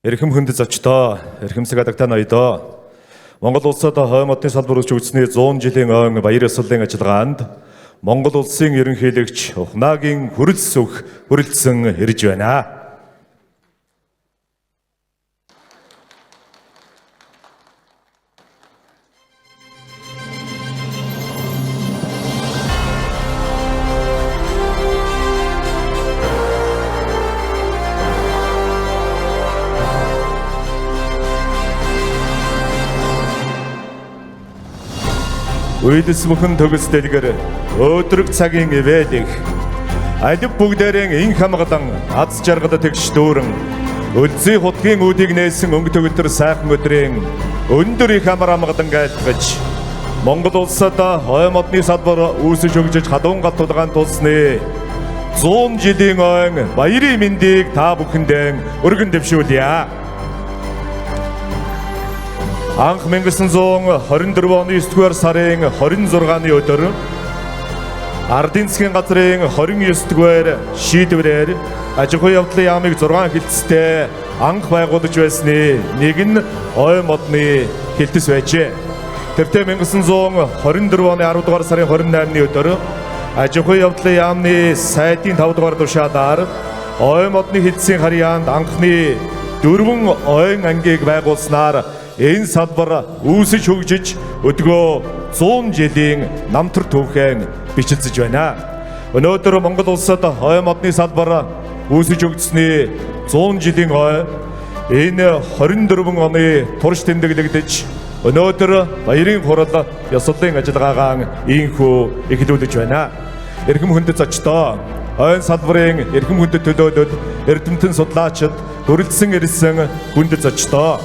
Эрхэм хүнд зочдоо, эрхэмсэг адагтай ноёдоо. Монгол улсад хой модны салбар үүсч үзсний 100 жилийн ойн баяр ёслолын ажиллагаанд Монгол улсын ерөнхийлөгч Ухнаагийн хүрэлц өг хүрэлцэн ирж байна. Үйлс бүхэн төгс дэлгэр өөдрөг цагийн ивэлих алив бүгдээрэн ин хамгадан аз жаргал тэгш дүүрэн өлзий хутгийн үүдийг нээсэн өнгө төгөлтөр сайхан өдрийн өндөр их амар амгадан гайлтгаж Монгол улсад хой модны салбар үүсэж хөгжиж хадуун гал тулгаан тулсны 100 жилийн ойн баярын мэндийг та бүхэндээ өргөн дэвшүүлье. Анх 1924 оны 9-р сарын 26-ны өдөр Ардын засгийн газрын 29-р шийдвэрээр аж ахуйн явдлын яамыг 6 хилцтэй анх байгуулж байсны нэг нь хой модны хилцэс байжээ. Тэртээ 1924 оны 10-р сарын 28-ны өдөр аж ахуйн явдлын яамны сайдын 5-р тушаалаар хой модны хилцсийн харьяанд анхны 4 ойн ангийг байгуулснаар энэ салбар үүсэж хөгжиж өдгөө 100 жилийн намтар түүхэн бичилж байна. Өнөөдөр Монгол улсад хой модны салбар үүсэж хөгжсөний 100 жилийн хой энэ 24 оны турш тэмдэглэгдэж өнөөдөр баярын хурал ёслолын ажиллагаагаа ийхүү эхлүүлж байна. Эрхэм хүндэт зочдоо, хойн салбарын эрхэм хүндэт төлөөлөл эрдэмтэн судлаачид хүрэлцэн ирсэн хүндэт зочдоо.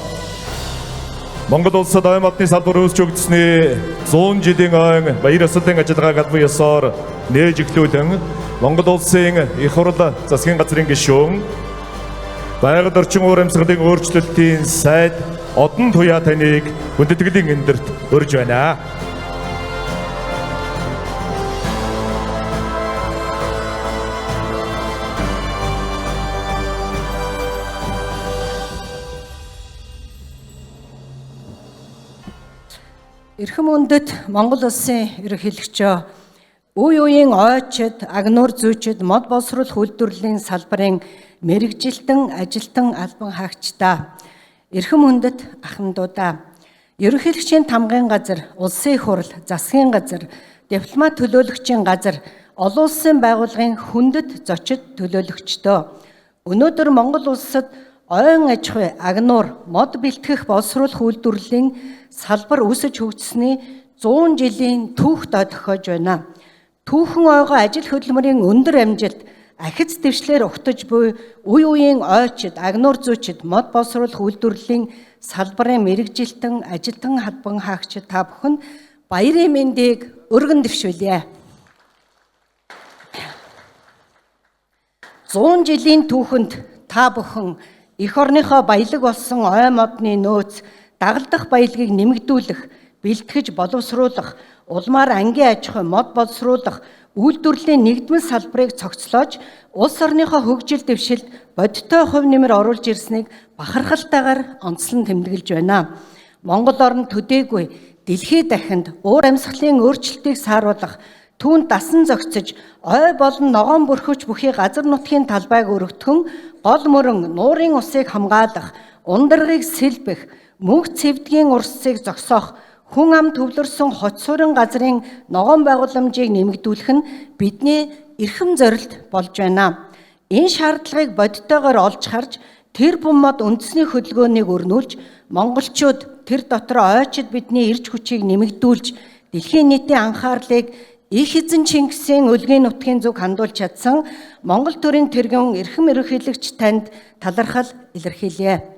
Монгол улсад хой модны салбар үүсч хөгжсөний 100 жилийн ойн баяр ёслолын ажиллагааг албан ёсоор нээж эхлүүлэн Монгол улсын их хурал засгийн газрын гишүүн байгаль орчин уур амьсгалын өөрчлөлтийн сайд Одон Туяа таныг хүндэтгэлийн эндэрт өрж байна. Эрхэм хүндэт Монгол улсын ерөнхийлөгчөө, үе үеийн ойчид, агнуур зүйчид, мод боловсруулах үйлдвэрлэлийн салбарын мэргэжилтэн, ажилтан албан хаагчдаа, эрхэм хүндэт ахмадуудаа, ерөнхийлөгчийн тамгын газар, улсын их хурал, засгийн газар, дипломат төлөөлөгчийн газар, олон улсын байгууллагын хүндэт зочид төлөөлөгчдөө, өнөөдөр Монгол улсад ойн аж ахуй, агнуур, мод бэлтгэх боловсруулах үйлдвэрлэлийн салбар үүсэж хөгжсөний 100 жилийн түүхт тохиож байна. Түүхэн ойгоо ажил хөдөлмөрийн өндөр амжилт, ахиц дэвшлэр ухтаж буй үе үеийн ойчид, агнуур зүйчид, мод боловсруулах үйлдвэрлэлийн салбарын мэргэжилтэн, ажилтан албан хаагчид та бүхэнд баярын мэндийг өргөн дэвшүүлье. 100 жилийн түүхэнд та бүхэн эх орныхоо баялаг болсон ой модны нөөц дагалдах баялагийг нэмэгдүүлэх, бэлтгэж боловсруулах, улмаар ангийн аж ахуй, мод боловсруулах, үйлдвэрлэлийн нэгдмэл салбарыг цогцлоож, улс орныхоо хөгжил дэвшилд бодиттой хувь нэмэр оруулж ирснийг бахархалтайгаар онцлон тэмдэглэж байна. Монгол орн төдийгүй дэлхийд дахинд уур амьсгалын өөрчлөлтийг сааруулах, түүнд дасан зохицож, ой болон ногоон бүрхөвч бүхий газар нутгийн талбайг өргөтгөн, гол мөрөн нуурын усыг хамгаалах, ундрагыг сэлбэх, мөнх цэвдгийн урсцыг зогсоох, хүн ам төвлөрсөн хоц суурин газрын ногоон байгууламжийг нэмэгдүүлэх нь бидний эрхэм зорилт болж байна. Энэ шаардлагыг бодиттойгоор олж харж, тэр бум мод үндэсний хөдөлгөөнийг өрнүүлж, монголчууд тэр дотор ойчид бидний эрч хүчийг нэмэгдүүлж, дэлхийн нийтийн анхаарлыг их эзэн Чингисийн өлгийн нутгийн зүг хандуулж чадсан Монгол төрийн тэргүүн эрхэм ерөнхийлөгч танд талархал илэрхийлье.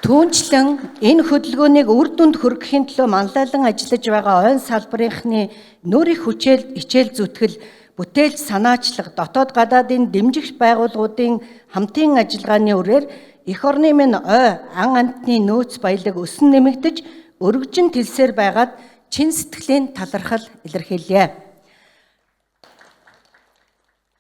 Түүнчлэн энэ хөдөлгөөнийг үр дүнд хүргэхийн төлөө манлайлан ажиллаж байгаа ойн салбарынхны нөр их хичээл зүтгэл, бүтээлч санаачлаг, дотоод гадаадын дэмжигч байгууллагуудын хамтын ажиллагааны үрээр эх орны минь ой ан амтны нөөц баялаг өсөн нэмэгдэж, өргөжин тэлсээр байгаад чин сэтгэлийн талархал илэрхийлье.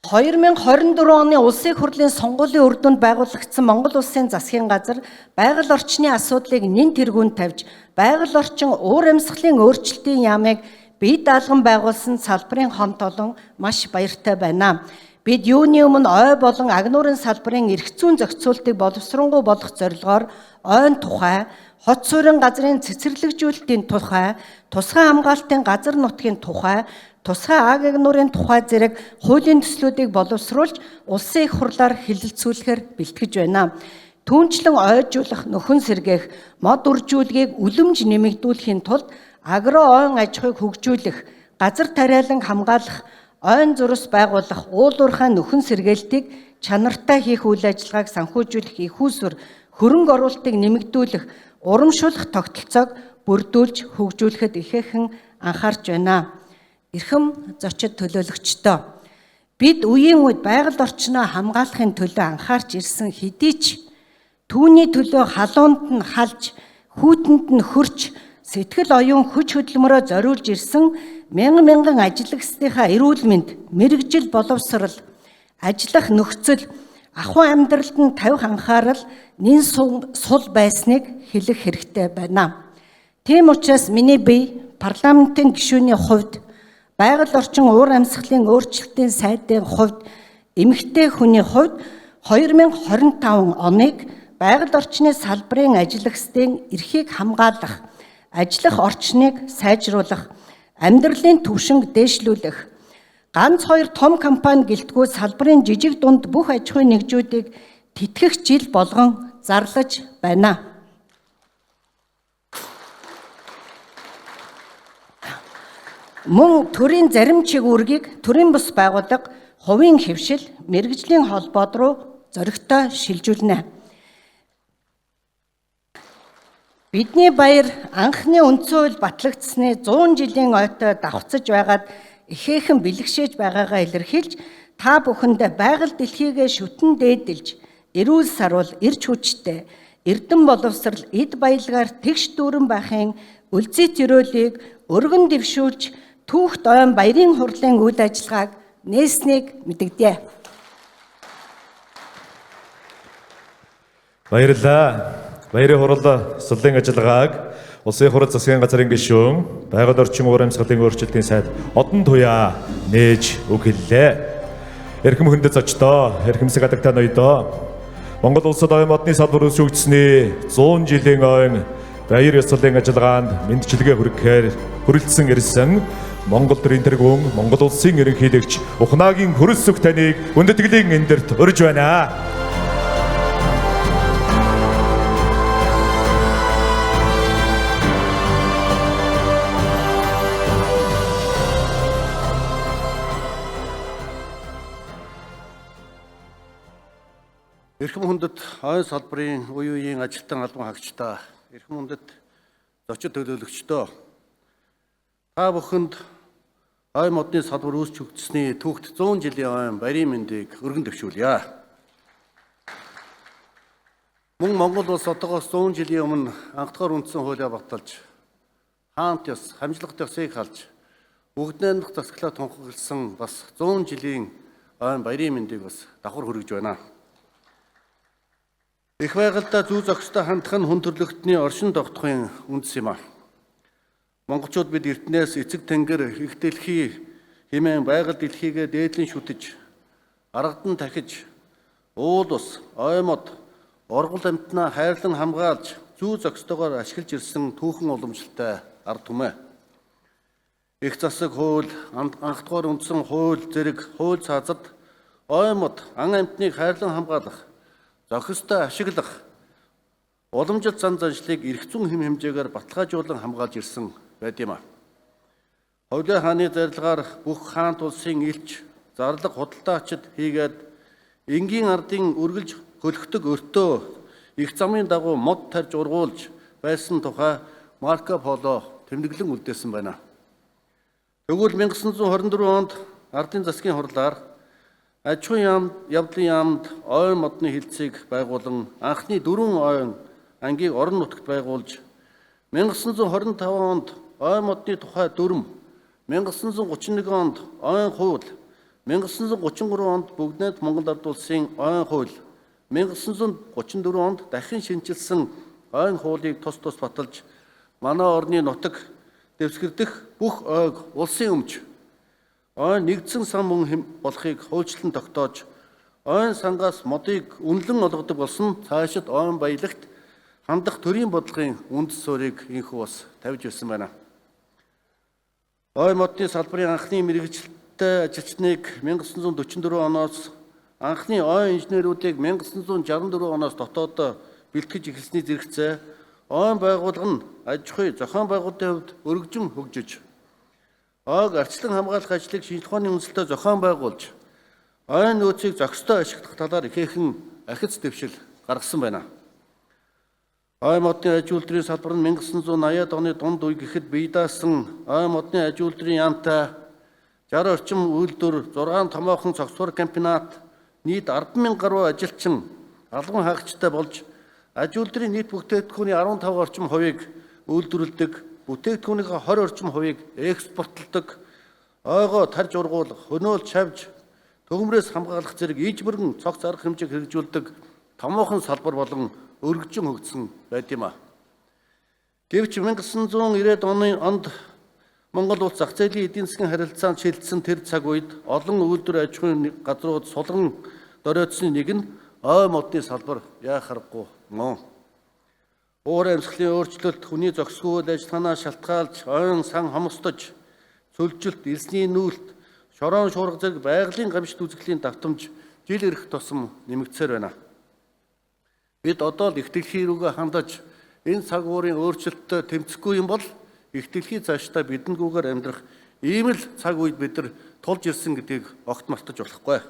2024 оны улсын хурлын сонгуулийн үр дүнд байгуулагдсан Монгол Улсын засгийн газар байгаль орчны асуудлыг нэн тэргүүнд тавьж, байгаль орчин уур амьсгалын өөрчлөлтийн яамыг бие даалган байгуулсан салбарын хомт олон маш баяртай байна. Бид юуны өмнө ой болон агнуурын салбарын эрх зүйн зохицуултыг боловсронгуй болгох зорилгоор ойн тухай, хот суурин газрын цэцэрлэгжүүлэлтийн тухай, тусгай хамгаалтын газар нутгийн тухай, тусгай аг агнуурын тухай зэрэг хуулийн төслүүдийг боловсруулж улсын их хурлаар хэлэлцүүлэхээр бэлтгэж байна. Түүнчлэн ойжуулах, нөхөн сэргээх, мод үржүүлгийг үлэмж нэмэгдүүлэхийн тулд агро ойн аж ахуйг хөгжүүлэх, газар тариалан хамгаалах, ойн зурус байгуулах, уулуурхай нөхөн сэргээлтийг чанартай хийх үйл ажиллагааг санхүүжүүлэх их усүр, хөрөнгө оруулалтыг нэмэгдүүлэх, урамшуулах тогтолцоог бүрдүүлж хөгжүүлэхэд ихээхэн анхаарч байна. Эрхэм зочид төлөөлөгчдөө, бид үеийн үед байгаль орчноо хамгаалахын төлөө анхаарч ирсэн хэдий ч түүний төлөө халуунд нь халж, хүүтэнд нь хөрч, сэтгэл оюун хүч хөдөлмөрөө зориулж ирсэн мянган ажиллагчдынхаа эрүүл мэнд, мэрэгжил боловсрал, ажиллах нөхцөл, ахуй амьдралд нь тавих анхаарал нэн сул байсныг хэлэх хэрэгтэй байна. Тийм учраас миний бие парламентын гишүүний хувьд, байгаль орчин уур амьсгалын өөрчлөлтийн сайдын хувьд, эмэгтэй хүний хувьд 2025 оныг байгаль орчны салбарын ажиллагчдын эрхийг хамгаалах, ажиллах орчныг сайжруулах, амьдралын түвшинг дээшлүүлэх, ганц хоёр том компани гэлтгүй салбарын жижиг дунд бүх аж ахуйн нэгжүүдийг тэтгэх жил болгон зарлаж байна. Мөн төрийн зарим чигүүргийг төрийн бус байгууллага, хувийн хэвшил, мэрэгжлийн холбоод руу зоригтой шилжүүлнэ. Бидний баяр анхны үндсэн хууль батлагдсны 100 жилийн ойтой давхцаж байгаад ихээхэн бэлгшээж байгаагаа илэрхийлж, та бүхэнд байгаль дэлхийгээ шүтэн дээдэлж, эрүүл сарвал, эрч хүчтэй, эрдэм боловсрал, эд баялгаар тэгш дүүрэн байхын үлзий төрөөлийг өргөн дэвшүүлж, түүхт ойн баярын хурлын үйл ажиллагааг нээснийг мэдэгдэе. Баярлалаа. Баярын хурал сурлын ажиллагааг Улсын их хурал засгийн газрын гишүүн, байгаль орчин уур амьсгалын өөрчлөлтийн сайд Одон Туяа нээж үг хэллээ. Эрхэм хүндэт зочдоо, эрхэмсэг адагтай ноёдоо, Монгол улсад ойн модны салбар үүсгэгдсэний 100 жилийн ойн баяр ёслолын ажиллагаанд мэндчилгээ хүргэхээр хүрэлцэн ирсэн Монгол төрийн тэргүүн, Монгол улсын ерөнхийлөгч Ухнаагийн хөрөлсөх таныг хүндэтгэлийн эндэрт урьж байна. Эрхэм хүндэт ойн салбарын үе үеийн ажилтан албан хаагчдаа, эрхэм хүндэт зочид төлөөлөгчдөө, та бүхэнд ойн модны салбар үүсгэгдсэний түүхт 100 жилийн ойн баярын мэндийг өргөн дэвшүүлье. Мөн Монгол улс одоогоос 100 жилийн өмнө анх дахь үндсэн хуулиа баталж, хаант ёс, хамжлагт ёсыг халж, бүгднийх засаглаа тунхагласан бас 100 жилийн ойн баярын мэндийг бас давхар хүргэж байна. Их байгальтай зүй зохистой хандах нь хүн төрлөختний оршин тогтохын үндэс юм а. Монголчууд бид эртнээс эцэг тэнгэр, их дэлхий хэмээн байгаль дэлхийгээ дээдлэн шүтэж, аргадан тахиж, уул ус, ой мод, оргол амьтнаа хайрлан хамгаалж, зүй зохистойгоор ашиглаж ирсэн түүхэн уламжлалтай ард түмээ. Их засаг хууль, анх дугаар үндсэн хууль зэрэг хууль цаазад ой мод, ан амьтныг хайрлан хамгаалах, зохистой ашиглах, уламжлалт зан заншлыг эрх зүйн хэм хэмжээгээр баталгаажуулан хамгаалж ирсэн байд юм а. Ховлын хааны зарилгаар бүх хаант улсын элч, зарлаг худалдаачид хийгээд энгийн ардын үргэлж хөлөгдөг өртөө их замын дагуу мод тарж ургуулж байсан тухай Марко Поло тэмдэглэн үлдээсэн байна. Тэгвэл 1924 онд ардын засгийн хурлаар аж ахуйн явдлын яамд ойн модны хилцээг байгуулан анхны 4 ойн ангийг орон нутагт байгуулж 1925 онд ойн модны тухай дүрм, 1931 онд ойн хууль, 1933 онд бүгднийд Монгол Ард улсын ойн хууль, 1934 онд дахин шинжилсэн ойн хуулийг тус баталж, манай орны нутаг дэвсгэрдэх бүх ойг улсын өмч, ойн нэгдсэн сан мөн болохыг хуульчлан тогтоож, ойн сангаас модыг үнэлэн олгодог болсон цаашид ойн баялагт хандах төрийн бодлогын үндэс суурийг инхүү бас тавьж байсан байна. Ойн модны салбарын анхны мэргэжилттэй ажилчныг 1944 оноос, анхны ойн инженерүүдийг 1964 оноос дотоодоо бэлтгэж эхэлсний зэрэгцээ ойн байгууллага нь аж ахуй зохион байгуулалтын хувьд өргөжин хөгжиж, ойг арчлан хамгаалах ажлыг шинжлэх ухааны үндэслэлтэй зохион байгуулж, ойн нөөцийг зохистой ашиглах талаар ихээхэн ахиц дэвшил гаргасан байна. Ойн модны аж үйлдвэрийн салбар нь 1980-ад оны дунд үе гэхэд бие даасан ойн модны аж үйлдвэрийн яамтай 60 орчим үйлдвэр, 6 томоохон цогцлуур комбинат, нийт 10,000 гаруй ажилчин албан хаагчтай болж, аж үйлдвэрийн нийт бүтээгдэхүүний 15 орчим хувийг үйлдвэрлэдэг, бүтээгдэхүүнийхээ 20 орчим хувийг экспортлдог, ойгоо тарж ургуулах, хөнөөлж шавж, төгөмрөөс хамгаалах зэрэг иж бүрэн цогц арга хэмжээг хэрэгжүүлдэг томоохон салбар болон өргөжин хөгжсөн байд юм а. Гэвч 1990-ад онд Монгол улс зах зээлийн эдийн засгийн харилцаанд шилжсэн тэр цаг үед олон үйлдвэр аж ахуйн газрууд сулган доройтсны нэг нь ойн модны салбар яах аргагүй мөн. Уур амьсгалын өөрчлөлт, хүний зохисгүй үйл ажиллагаанаа шалтгаалж, ойн сан хомсдож, цөлжилт, элсний нүүлт, шорон шуурга зэрэг байгалийн гамшигт үзэгдлийн давтамж жил ирэх тусам нэмэгдсээр байна. Бид одоо л их дэлхий рүүгээ хандаж, энэ цаг уурын өөрчлөлтөд тэмцэхгүй юм бол их дэлхий цаашдаа бидэнгүүгээр амьдрах ийм л цаг үед бид нар тулж ирсэн гэдгийг огт мартаж болохгүй.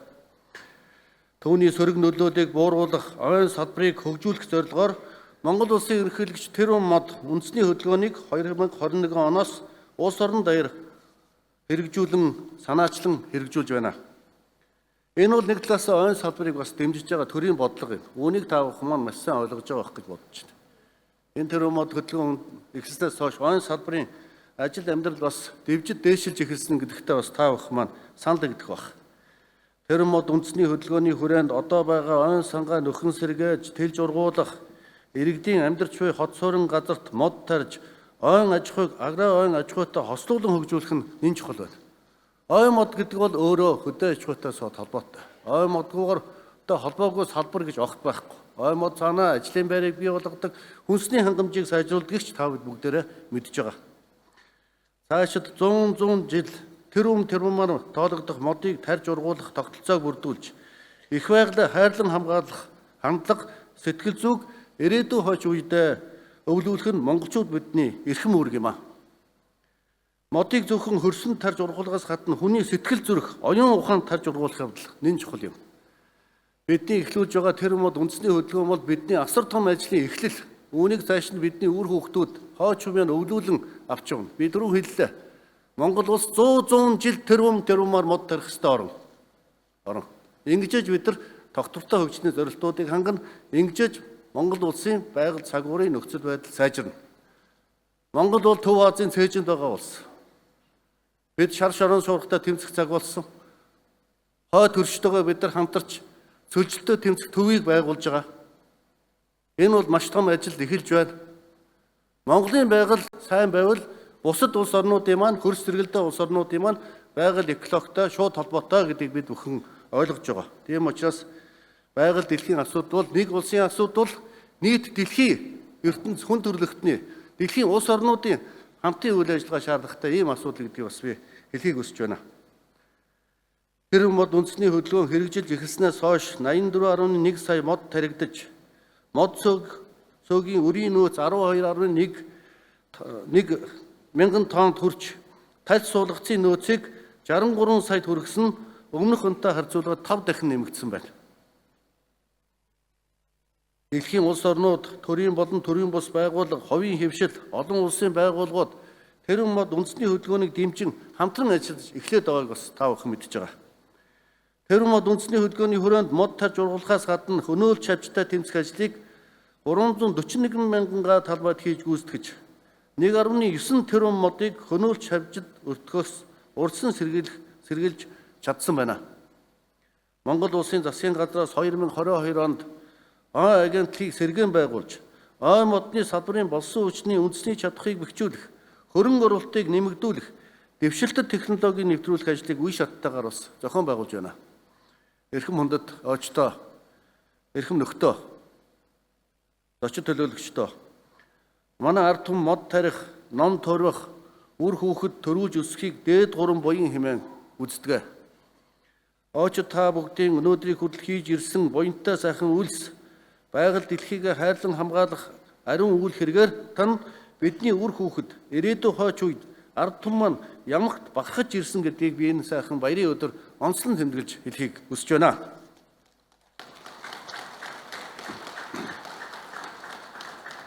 Түүний сөрөг нөлөөллийг бууруулах, ойн салбарыг хөгжүүлэх зорилгоор Монгол улсын ерөнхийлөгч Тэрүүн мод үндэсний хөдөлгөөнийг 2021 оноос улс орон даяар хэрэгжүүлэн санаачлан хэрэгжүүлж байна. Энэ бол нэг талаас ойн салбарыг бас дэмжиж байгаа төрийн бодлого юм. Үүнийг та бүхэн маань маш сайн ойлгож байгаа байх гэж бодож байна. Энэ Тэрүүн мод хөдөлгөөн эхэлснээс хойш ойн салбарын ажил амьдрал бас дэвжид дээшилж эхэлсэн гэдэгтээ бас та бүхэн маань санал нэгдэх байх. Тэрүүн мод үндэсний хөдөлгөөний хүрээнд одоо байгаа ойн сангаа нөхөн сэргээж, тэлж ургуулах, иргэдийн амьдарч буй хот суурин газарт мод тарж, ойн аж ахуйг аграа ойн аж ахуйтай хослуулан хөгжүүлэх нь нэн чухал байна. Ойн мод гэдэг бол өөрөө хөдөө аж ахуйтайс холбоотой. Ойн модгүйгээр холбоогүй салбар гэж огт байхгүй. Ойн мод цаанаа ажлын байрыг бий болгодог, хүнсний хангамжийг сайжруулдагч та бид бүгдээрээ мэдж байгаа. Цаашид 100 жил тэрүүн маань тоологдох модыг тарж ургуулах тогтолцоог бүрдүүлж, их байгаль хайрлан хамгаалах хандлага, сэтгэл зүг ирээдүйн хойч үедээ өвлүүлэх нь монголчууд бидний эрхэм үүрэг юм а. Модыг зөвхөн хөрсөн тарж ургуулгаас гадна хүний сэтгэл зүрх, оюун ухаанд тарж ургуулах явдал нэн чухал юм. Бидний эхлүүлж байгаа тэр мод үндэсний хөдөлгөөн бол бидний асар том ажлын эхлэл. Үүнийг цааш нь бидний үр хүүхдүүд хойч humяан өвлүүлэн авч явна. Бид рүү хэллээ. Монгол улс 100 жил тэрүүмаар мод тарих ёстой орон. Ингэжээж бид нар тогтвортой хөгжсөний зорилтуудыг хангана. Ингэжээж Монгол улсын байгаль цагуурын нөхцөл байдал сайжирна. Монгол бол Төв Азийн цээжинд байгаа улс. Бид шар шорон шуургатай тэмцэх цаг болсон. Хойд хөрштөөгөө бид нар хамтарч цөлжилтөд тэмцэх төвийг байгуулж байгаа. Энэ бол маш том ажил эхэлж байна. Монголын байгаль сайн байвал бусад улс орнуудын маань хөрс зэрэгэлдээ улс орнуудын маань байгаль экологтой шууд холбоотой гэдгийг бид бүхэн ойлгож байгаа. Тийм учраас байгаль дэлхийн асуудал бол нэг улсын асуудал, нийт дэлхийн ертөнц хүн төрөлхтний дэлхийн улс орнуудын хамтын үйл ажиллагаа шаардлагатай ийм асуудал гэдгийг бас би хэлхийг хүсэж байна. Тэрүүн мод үндэсний хөдөлгөөн хэрэгжилж эхэлснээс хойш 84.1 сая мод таригдаж, мод цөгийн үрийн нөөц 12.1 мянган тоннд хүрч, таль суулгацын нөөцийг 63 саяд хүргэсэн өмнөх онтой харьцуулбал 5 дахин нэмэгдсэн байна. Дэлхийн улс орнууд, төрийн болон төрийн бус байгууллага, ховийн хэвшил, олон улсын байгууллагууд тэрүүн мод үндэсний хөдөлгөөнийг дэмжин хамтран ажиллаж эхлээд байгааг бас та бүхэн мэдж байгаа. Тэрүүн мод үндэсний хөдөлгөөний хүрээнд мод тарж ургуулахаас гадна хөнөөлж шавжтай тэмцэх ажлыг 341 мянганга талбайд хийж гүйцэтгэж, 1.9 тэрбум модыг хөнөөлж шавжид өртгөөс урьдчилан сэргийлж чадсан байна. Монгол улсын засгийн газраас 2022 онд ой агентлгийг сэргээн байгуулж, ой модны салбарын болсон хүчний үндэсний чадхыг бэхжүүлэх, хөрөнгө оруулалтыг нэмэгдүүлэх, дэвшилтэд технологийн нэвтрүүлэх ажлыг үе шаттайгаар бас зохион байгуулж байна. Эрхэм хүндэт очтоо, эрхэм нөхдөө, зочид төлөөлөгчдөө, манай ард түмэн мод тарих, ном торих, үр хүүхэд төрүүлж өсөхийг дээд гурван буян хэмээн үздэг. Очид та бүгдийн өнөөдрийг хүртэл хийж ирсэн буянтай сайхан үйлс, байгаль дэлхийг хайрлан хамгаалах ариун үйл хэрэгээр тань бидний үр хүүхэд ирээдүйн хойч үед ард түмэн маань ямагт бахархаж ирсэн гэдгийг би энэ сайхан баярын өдөр онцлон тэмдэглэж хэлхийг хүсэж байна.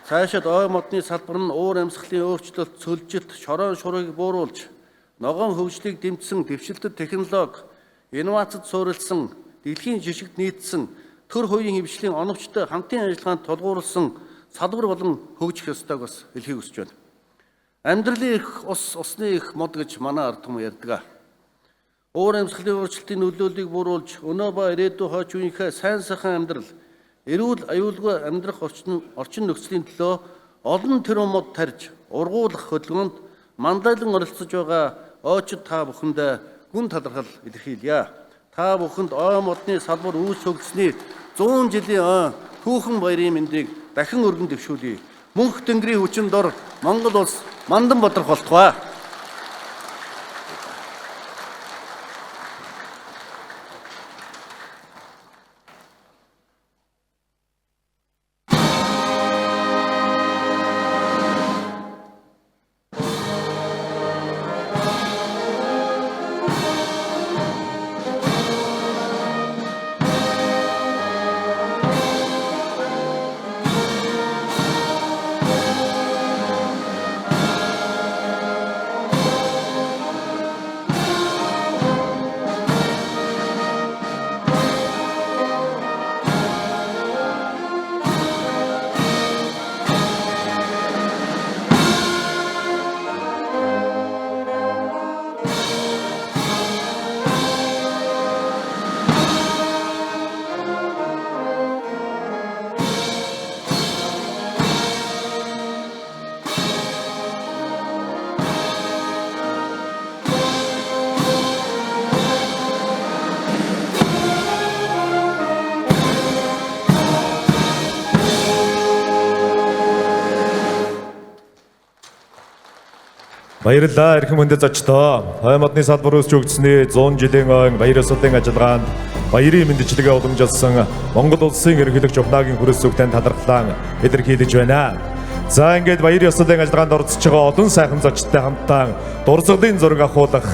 Цаашид ой модны салбар нь уур амьсгалын өөрчлөлт, цөлжилт, шорон шурыг бууруулж, ногоон хөгжлийг дэмжсэн дэвшилтэд технологи, инновацид суурилсан, дэлхийн жишгт нийцсэн, төр хоёрын хэмжлийн оновчтой хамтын ажиллагаанд тулгуурласан салбар болон хөгжих ёстойг бас хэлхийг хүсэж байна. Амьдралын их ус, усны их мод гэж манай ард түмэн ярьдаг. Уур амьсгалын өөрчлөлтийн нөлөөллийг бууруулж, өнөө ба ирээдүйн хойч үеийнхээ сайн сайхан амьдрал, эрүүл аюулгүй амьдрах орчин нөхцөлийн төлөө олон тэрбум мод тарьж, ургуулах хөдөлгөөнд мандайлан оролцож байгаа очид та бүхэндээ гүн талархал илэрхийлье. Та бүхэнд ой модны салбар үүс хөгжсөний 100 жилийн ой түүхэн баярын мэндийг дахин өргөн дэвшүүлье. Мөнх тэнгэрийн хүчин дор Монгол улс мандан бодрох болтугай. Баярлалаа эрхэм хүндэт зочдоо. Ой модны салбар үүсч өгдсөний 100 жилийн ойн баяр ёслолын ажиллагаанд баярын мэндчилгээ уламжилсан Монгол улсын ерөнхийлөгч ухнаагийн хүрээс үгтэн талархлаа илэрхийлж байна. За ингээд баяр ёслолын ажиллагаанд оролцож байгаа олон сайхан зочдтой хамтдаа дурсгалын зураг авахуулах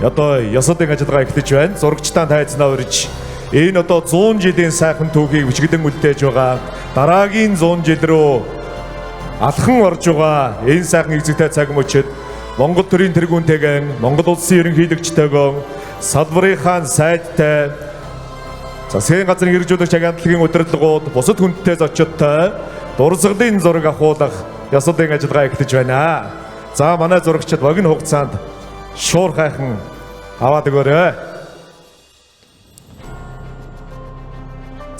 одоо ёслолын ажиллагаа эхэлж байна. Зурагчдаа тайзнаа урьж энэ одоо 100 жилийн сайхан түүхийг бичигдэн үлдээж байгаа дараагийн 100 жил рүү алхан орж байгаа энэ сайхан эзэгтэй цаг мөчид Монгол төрийн тэргүүнтэйгэн Монгол улсын ерөнхийлөгчтэйгэн салбарынхаа сайдтай засгийн газрын хэрэгжүүлэгч агентлагийн удирдлагууд бусад хүндтэй зочдтой дурсгалын зураг авахуулах ёслолын ажиллагаа эхэлж байна. За манай зурагчид богино хугацаанд шуур хайхан аваад өгөөрэй.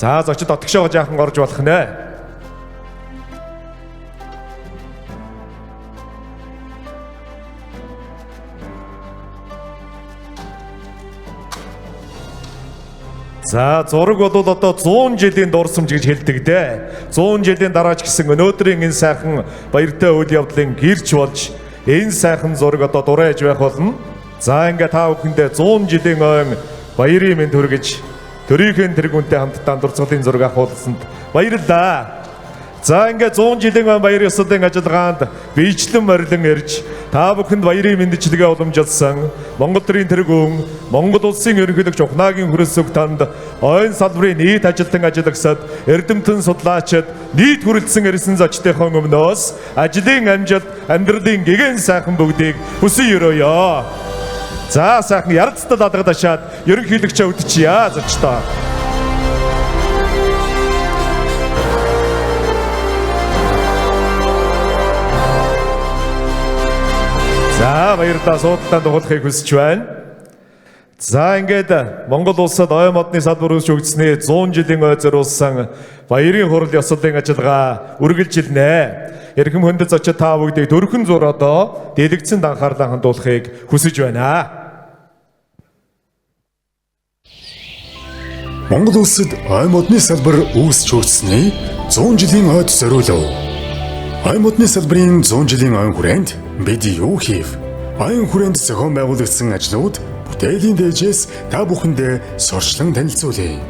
За зочид отгошоо жаахан орж болох нэ. За зураг бол одоо 100 жилийн дурсамж гэж хэлдэг дээ. 100 жилийн дараач гэсэн өнөөдрийн энэ сайхан баяртай үйл явдлын гэрч болж энэ сайхан зураг одоо дурайж байх болно. За ингээ та бүхэндээ 100 жилийн ойн баярын мэнд хүргэж төрийнхээ тэргүүнтэй хамтдаа дурсгалын зураг авахулсанд баярлалаа. За ингээ 100 жилийн ойн баяр ёслолын ажиллагаанд биечлэн морилон ирж та бүхэнд баярын мэндчилгээ уламжилсан Монгол төрийн тэргүүн Монгол улсын ерөнхийлөгч ухнаагийн хүрээс үг танд ойн салбарын нийт ажилтан ажиллагсад эрдэмтэн судлаачид нийт хүрэлцсэн ирсэн зочдынхон өмнөөс ажлын амжилт амьдралын гэгэн сайхан бүгдийг хүсэн өрөөё. За сайхан ярцтал алгадашаад ерөнхийлөгчөө үдчихье зочдоо. За баярлалаа суудлаа дугуулахыг хүсэж байна. За ингээд Монгол улсад ой модны салбар үүсч өгдсөний 100 жилийн ой зориулсан баярын хурал ёслолын ажиллагаа үргэлжилнэ. Эрхэм хүндэт зочид та бүгдийг төрхөн зуродоо дэлгэцэн анхаарлаа хандуулахыг хүсэж байна. Монгол улсад ой модны салбар үүсч өгдсөний 100 жилийн ойд зориулав. Ой модны салбарын 100 жилийн ойн хүрээнд бид юу хийв? Ойн хүрээнд зохион байгуулагдсан ажлууд бүтээлийн дээжээс та бүхэндээ сурчлан танилцуулъя.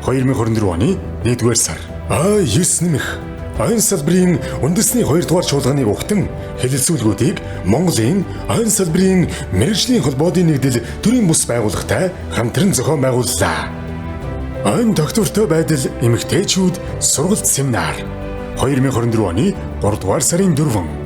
2024 оны 1-р сар. Ой 9 нэмэх. Ойн салбарын үндэсний 2-р чуулганыг ухтан хэлэлцүүлгүүдийг Монголын ойн салбарын мэргэжлийн холбоодын нэгдэл төрийн бус байгууллагатай хамтран зохион байгууллаа. Ойн доктортой байдал эмэгтэйчүүд сургалт семинар 2024 оны 3-р сарын 4.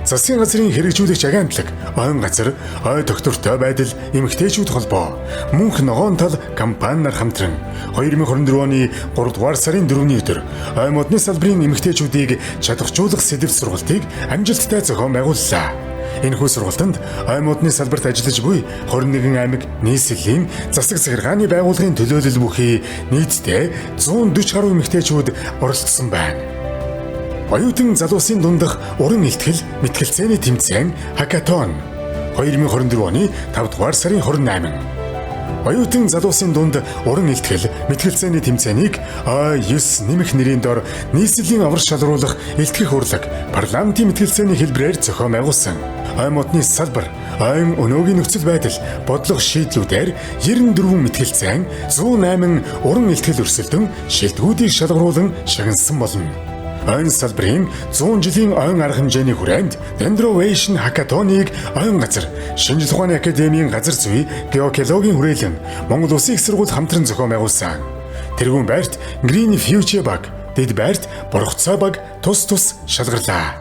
Засгийн газрын хэрэгжүүлэгч агентлаг ойн газар ой доктортой байдал эмэгтэйчүүд холбоо мөнх ногоон тал компаниар хамтран 2024 оны 3-р сарын 4-ний өдөр ой модны салбарын эмэгтэйчүүдийг чадваржуулах сэдэв сургалтыг амжилттай зохион байгууллаа. Энэхүү сургалтанд ой модны салбарт ажиллаж буй 21 аймаг нийслэлийн засаг захиргааны байгууллагын төлөөлөл бүхий нийтдээ 140 гаруй эмэгтэйчүүд оролцсон байна. Оюутан залуусын дундах уран илтгэл мэтгэлцээний тэмцээн хакатон 2024 оны 5-р сарын 28. Оюутан залуусын дунд уран илтгэл мэтгэлцээний тэмцээнийг ой 9 нэмэх нэрийн дор нийслэлийн аврал шалруулах илтгэх урлаг парламентын мэтгэлцээний хэлбэрээр зохион байгуулсан. Ой модны салбар, ойн өнөөгийн нөхцөл байдал, бодлого шийдлүүдээр 94 мэтгэлцээн 108 уран илтгэл өрсөлдөн шилдэгүүдийг шалгаруулан шагнасан болно. Ойн салбарын 100 жилийн ойн арга хэмжээний хүрээнд Dendrovation Hackathon-ыг ойн газар Шинжлэх ухааны академийн газар зүй геокеологийн хүрээлэн Монгол Улсын их сургууль хамтран зохион байгуулсан. Тэргүүн байрт Green Future баг, дэд байрт Боргоцоо баг тус шалгарлаа.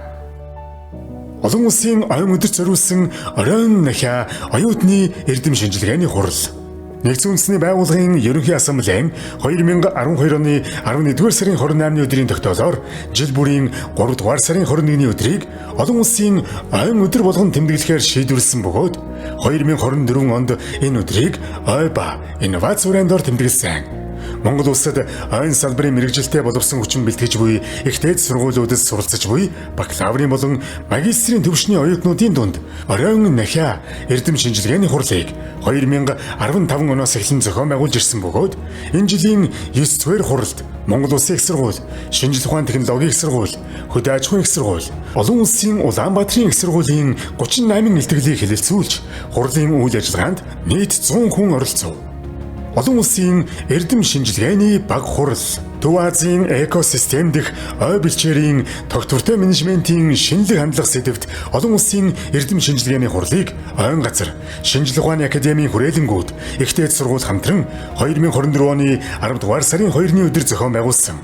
Олон улсын ойн өдөрт зориулсан оройн нахиа оюутны эрдэм шинжилгээний хурал. Нэгдсэн үндэсний байгууллагын ерөнхий ассамблеийн 2012 оны 11-р сарын 28-ны өдрийн тогтоолоор жил бүрийн 3-р сарын 21-ний өдрийг олон улсын ойн өдөр болгон тэмдэглэхээр шийдвэрлсэн бөгөөд 2024 онд энэ өдрийг ой ба инновац хүрээндээр тэмдэглэсэн. Монгол улсад ойн салбарын мэрэгжилтэй боловсон хүчин бэлтгэж буй их дээд сургуулиудад суралцж буй бакалаврын болон магистрийн төвшний оюутнуудын дунд оройн нахиа эрдэм шинжилгээний хурлыг 2015 оноос эхлэн зохион байгуулж ирсэн бөгөөд энэ жилийн 9-р хуралд Монгол Улсын их сургууль, Шинжлэх ухааны технологийн их сургууль, Хөдөө аж ахуйн их сургууль, олон улсын Улаанбаатарын их сургуулийн 38 илтгэлийг хэлэлцүүлж хурлын үйл ажиллагаанд нийт 100 хүн оролцов. Олон улсын эрдэм шинжилгээний баг хурал, Төв Азийн экосистем дэх ой бэлчээрийн тогтвортой менежментийн шинэлэг хандлах сэдэвт олон улсын эрдэм шинжилгээний хурлыг ойн газар Шинжлэх ухааны академийн хүрээлэнгүүд их дээд сургууль хамтран 2024 оны 10-р сарын 2-ны өдөр зохион байгуулсан.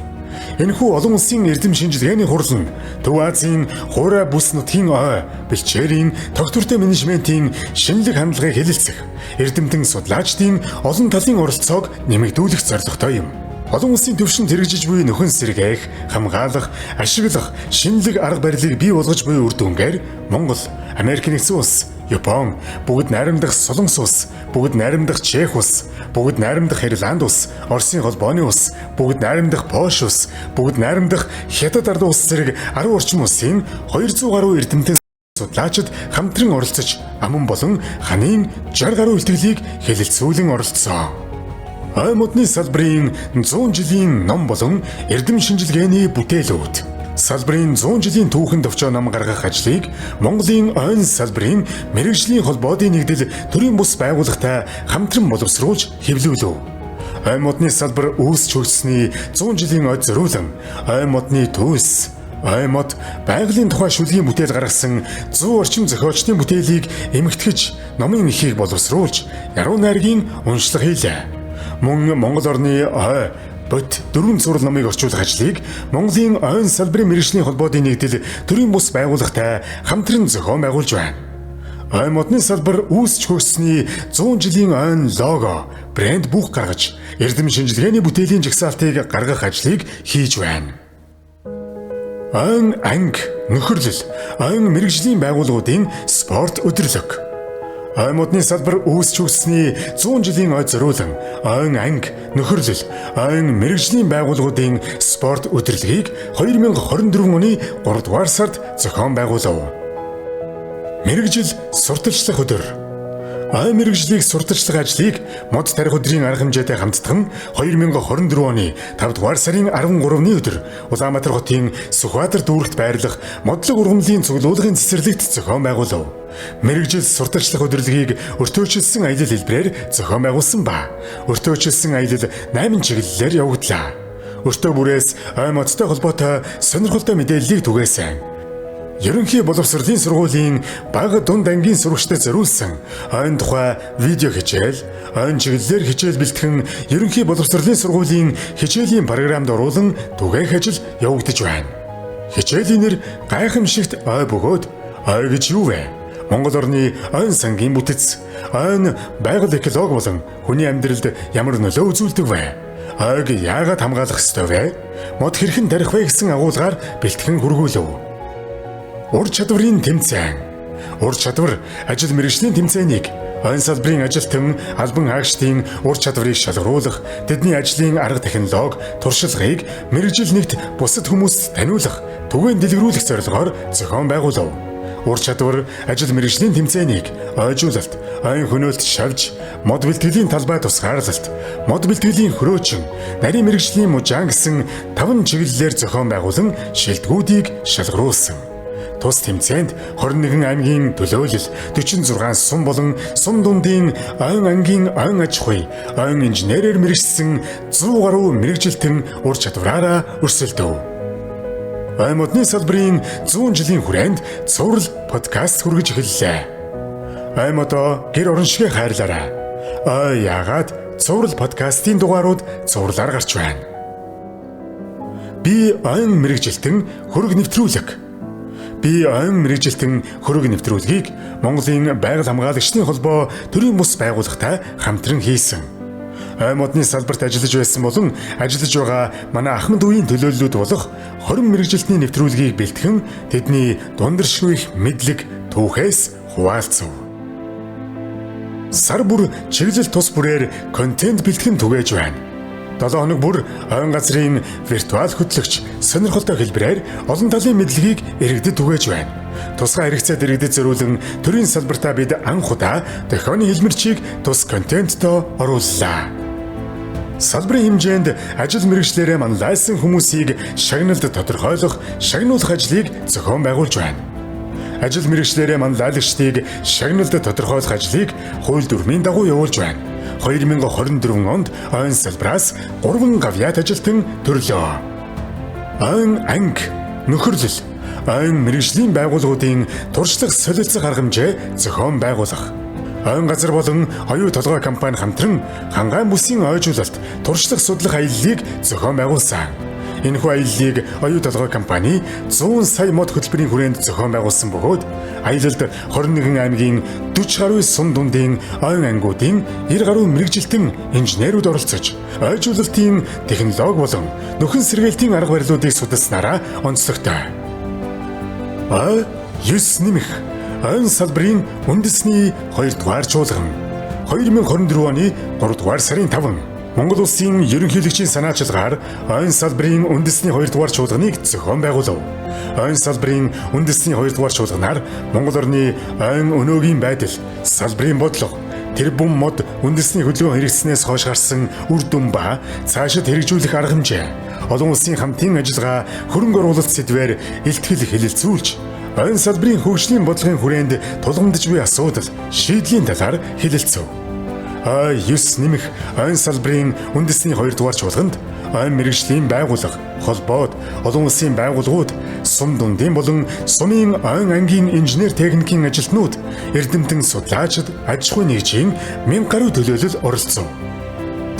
Энэхүү олон улсын эрдэм шинжилгээний хурал нь Төв Азийн хуурай бүс нутгийн ой бэлчээрийн тогтвортой менежментийн шинэлэг хандлагыг хэлэлцэх, эрдэмтэн судлаачдын олон талын оролцоог нэмэгдүүлэх зорилготой юм. Олон улсын түвшинд хэрэгжиж буй нөхөн сэргээх, хамгаалах, ашиглах шинэлэг арга барилыг бий болгож буй үр дүнгээр Монгол, Америк нэгдсэн улс, Япон, бүгд найрамдах Солонгос улс, бүгд найрамдах Чех улс, бүгд найрамдах Ирланд улс, Оросын холбооны улс, бүгд найрамдах Польш улс, бүгд найрамдах Хятад ард улс зэрэг 10 орчим улсын 200 гаруй эрдэмтэн судлаачид хамтран оролцож аман болон ханын 60 гаруй илтгэлийг хэлэлцүүлэн оролцсон. Ой модны салбарын 100 жилийн ном болон эрдэм шинжилгээний бүтээлүүд. Салбарын 100 жилийн түүхэн төвчөө ном гаргах ажлыг Монголын ойн салбарын мэргэжлийн холбоодын нэгдэл төрийн бус байгууллагатай хамтран боловсруулж хэвлүүлв. Ой модны салбар үүсч өгсөний 100 жилийн ойд зориулан ой модны төвс, ой мод байгалийн тухай шүлгийн бүтээл гаргасан 100 орчим зохиолчдын бүтээлийг эмэгтгэж номын эхийг боловсруулж яруу найргийн уншлага хийлээ. Мөн Монгол орны ой бот 4 зураг номыг орчуулах ажлыг Монголын ойн салбарын мэргэжлийн холбоодын нэгдэл төрийн бус байгууллагатай хамтран зохион байгуулж байна. Ой модны салбар үүсч хөгжсөний 100 жилийн ойн лого, брэнд бүх гаргаж, эрдэм шинжилгээний бүтээлийн жагсаалтыг гаргах ажлыг хийж байна. Ойн анги, нөхөрлөл, ойн мэргэжлийн байгууллагуудын спорт өдөрлөг. Ой модны салбар үүсч үүссний 100 жилийн ой зориулан ойн анги, нөхөрлөл, ойн мэрэгжлийн байгууллагуудын спорт удирдлагыг 2024 оны 3 дугаар сард зохион байгуулав. Мэрэгжил сурталчлах өдөр. Ой мэрэгжлийг сурталчлах ажлыг мод тарих өдрийн арга хэмжээтэй хамтдах нь 2024 оны 5 дугаар сарын 13-ны өдөр Улаанбаатар хотын Сүхбаатар дүүрэгт байрлах модлог ургамлын цуглуулгын цэцэрлэгт зохион байгуулав. Мэрэгжил сурталчлах өдрөлгийг өртөөчлсөн аялал хэлбэрээр зохион байгуулсан ба өртөөчлсөн аялал 8 чиглэлээр явагдлаа. Өртөө бүрээс ой модтой холбоотой сонирхолтой мэдээллийг түгээсэн. Ерөнхий боловсролын сургуулийн бага дунд ангийн сурагчдад зориулсан ойн тухай видео хичээл, ойн чиглэлээр хичээл бэлтгэн ерөнхий боловсролын сургуулийн хичээлийн програмд оруулан түгээх ажил явагдаж байна. Хичээлийн нэр гайхамшигт ой бөгөөд ой гэж юу вэ? Монгол орны ойн сангийн бүтэц, ойн байгаль эколог болон хүний амьдралд ямар нөлөө үзүүлдэг вэ? Ойг яагаад хамгаалах ёстой вэ? Мод хэрхэн тарих вэ гэсэн агуулгаар бэлтгэн хүргүүлв. Ур чадварын тэмцээн. Ур чадвар ажил мэргэжлийн тэмцээнийг ойн салбарын ажилтан албан хаагчдын ур чадварыг шалгаруулах, тэдний ажлын арга технологи, туршлагыг мэргэжил нэгт бусад хүмүүст таниулах, түгээн дэлгэрүүлэх зорилгоор зохион байгуулав. Ур чадвар ажил мэргэжлийн тэмцээнийг ойжуулалт, ойн хөнөөлт шавж, мод бэлтгэлийн талбай тусгаарлалт, мод бэлтгэлийн хөрөөчин, нарийн мэргэжлийн мужаан гэсэн 5 чиглэлээр зохион байгуулан шилдэгүүдийг шалгаруулсан. Тус тэмцээнд 21 аймгийн төлөөлөл, 46 сум болон сум дундын ойн ангийн ойн аж ахуй, ойн инженерээр мэргэжсэн 100 гаруй мэргэжилтэн ур чадвараараа өрсөлдөв. Ой модны салбарын 100 жилийн хүрээнд цуврал подкаст хүргэж эхэллээ. Ой модоо гэр орон шигэ хайрлаарай. Ой яагаад цуврал подкастын дугаарууд цувралаар гарч байна. Би ойн мэргэжилтэн хөрөг нэвтрүүлэг. Би ойн мэргэжилтэн хөрөг нэвтрүүлгийг Монголын байгаль хамгаалагчдын холбоо төрийн бус байгууллагатай хамтран хийсэн. Ой модны салбарт ажиллаж байсан болон ажиллаж байгаа манай Ахмад үеийн төлөөллүүд болох 20 мэргэжилтний нэвтрүүлгийг бэлтгэн тэдний дундаршгүй их мэдлэг түүхээс хуваалцав. Сар бүр чиглэл тус бүрээр контент бэлтгэн түгээж байна. 7 хоног бүр ойн газрын виртуал хөтлөгч сонирхолтой хэлбэрээр олон талын мэдлэгийг иргэдэд түгээж байна. Тусгай хэрэгцээд иргэдэд зориулан төрийн салбартаа бид анх удаа дохионы хэлмэрчийг тус контенттой орууллаа. Салбарын хэмжээнд ажил мэргэжлээрээ манлайсан хүмүүсийг шагналд тодорхойлох, шагнуулах ажлыг зохион байгуулж байна. Ажил мэргэжлээрээ манлайлагчдыг шагналд тодорхойлох ажлыг хууль дүрмийн дагуу явуулж байна. 2024 онд ойн салбраас 3 гавьяат ажилтан төрлөө. Ойн анги, нөхөрлөл, ойн мэргэжлийн байгууллагуудын туршлага солилцох арга хэмжээ зохион байгуулах. Ойн газар болон оюу толгой компани хамтран хангаан бүсийн ойжуулалт, туршлага судлах аяллыг зохион байгуулсан. Энэхүү аяллыг оюу толгой компани 100 сая мод хөтөлбөрийн хүрээнд зохион байгуулсан бөгөөд аялалд 21 аймгийн 40 гаруй сум дундын ойн ангиудын 90 гаруй мэргэжилтэн инженерүүд оролцож, ойжуулалтын технологи болон нөхөн сэргээлтийн арга барилуудыг судалснараа онцлогтой. Ой 9 нэмэх ойн салбарын үндэсний 2 дугаар чуулган 2024 оны 3 дугаар сарын 5 Монгол улсын ерөнхийлөгчийн санаачилгаар ойн салбарын үндэсний 2 дугаар чуулганыг зохион байгуулав. Ойн салбарын үндэсний 2 дугаар чуулганаар Монгол орны ойн өнөөгийн байдал, салбарын бодлого, тэр бум мод үндэсний хөдөлгөөн хэрэгжснээс хойш гарсан үр дүн ба цаашид хэрэгжүүлэх арга хэмжээ, олон улсын хамтын ажиллагаа, хөрөнгө оруулалт сэдвээр илтгэл хэлэлцүүлж, ойн салбарын хөгжлийн бодлогын хүрээнд тулгамдж буй асуудал, шийдлийн талаар хэлэлцэв. Ой 9 нэмэх ойн салбарын үндэсний 2 дугаар чуулганд ойн мэргэжлийн байгууллага, холбоод, олон улсын байгууллагууд, сум дундын болон сумын ойн ангийн инженер техникийн ажилтнууд, эрдэмтэн судлаачид, аж ахуйн нэгжийн 1000 гаруй төлөөлөл оролцов.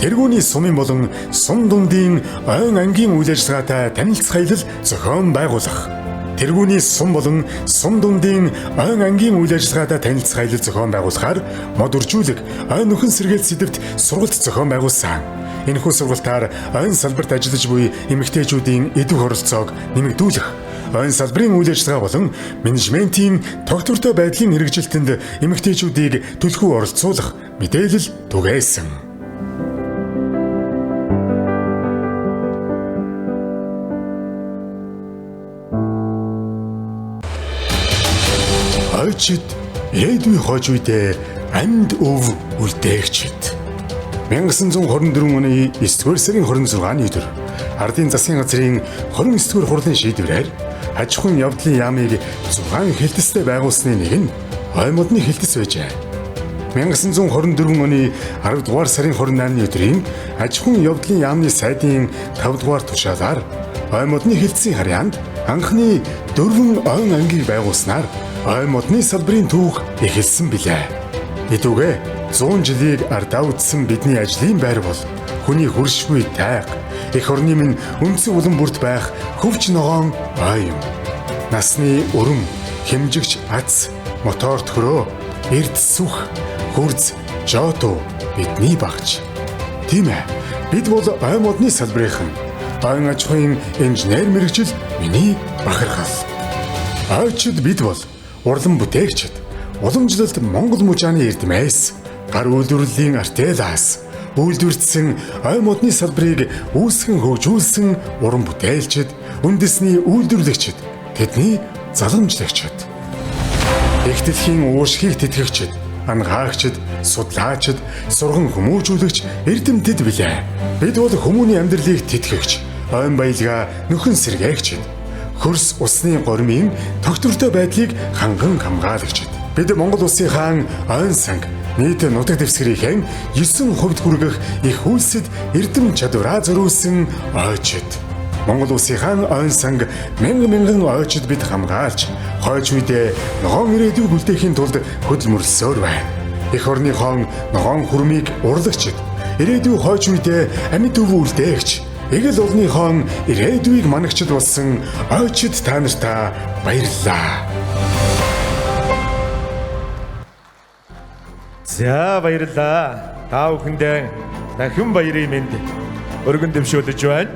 Тэргүүний сумын болон сум дундын ойн ангийн үйл ажиллагаатай танилцах аялал зохион байгуулах. Тэргүүний сум болон сум дундын ойн ангийн үйл ажиллагаатай танилцах аялал зохион байгуулахаар мод үржүүлэг, ойн нөхөн сэргээлт сэдвт сургалт зохион байгуулсан. Энэхүү сургалтаар ойн салбарт ажиллаж буй эмэгтэйчүүдийн эдвэх оролцоог нэмэгдүүлэх, ойн салбарын үйл ажиллагаа болон менежментийн тогтвортой байдлын мэрэгжилтэнд эмэгтэйчүүдийг түлхүү оролцуулах мэдээлэл түгээсэн. Хойчид ирээдүйн хойч үедээ амьд өв үлдээгчид. 1924 оны 9-р сарын 26-ны өдөр Ардын засгийн газрын 29-р хурлын шийдвэрээр аж ахуйн явдлын яамыг 6 хэлтстэй байгуулсны нэг нь ой модны хэлтс байжээ. 1924 оны 10-р сарын 28-ны өдрийн аж ахуйн явдлын яамны сайдын 5-р тушаалаар ой модны хэлтсийн харьяанд анхны 4 ойн ангийг байгуулснаар ой модны салбарын түүх эхэлсэн билээ. Идүгэ 100 жилийг ардаа үтсэн бидний ажлын байр бол хүний хөршгүй тайг, эх орны минь үндсэн улам бүрт байх хөвч ногоон ой юм. Насны өрөм, хэмжигч ац, мотор төрөө, эрд сүх, хурц, жото бидний багч. Тийм ээ. Бид бол ой модны салбарынхан. Ойн аж ахуйн инженер мэргэжил миний бахархал. Ойчид бид бол урлан бүтээгчид, уламжлалт Монгол мужааны эрдмээс, гар үйлдвэрлэлийн артелаас, үйлдвэртсэн ой модны салбарыг үүсгэн хөгжүүлсэн уран бүтээлчид, үндэсний үйлдвэрлэгчид, тэдний заламжлагчид. Их дэлхийн уушгийг тэтгэгчид, ангаагчид, судлаачид, сурган хүмүүжүүлэгч эрдэмтэд билээ. Бид бол хүмүүний амьдралыг тэтгэгч, ойн баялгаа нөхөн сэргээгчид, хөрс усны гормын тогтвортой байдлыг ханган хамгаалагчид. Бид Монгол улсын хаан ойн санг нийт нутаг дэвсгэрийн 9% хүргэх их үйлсэд эрдэм чадвараа зориулсан ойчид. Монгол улсын хаан ойн санг мянган ойчид бид хамгаалж, хойч үедээ ногоон ирээдүйг үлдээхийн тулд хөдөлмөрлсөөр байна. Эх орны хон ногоон хүрмийг урлагчид, ирээдүй хойч үедээ амьд өв үлдээгч, эгэл улны хон ирээдүйг манагчд болсон ойчид та нартаа баярлалаа. За баярлалаа. Та бүхэндээ дахин баярын мэнд өргөн дэвшүүлж байна.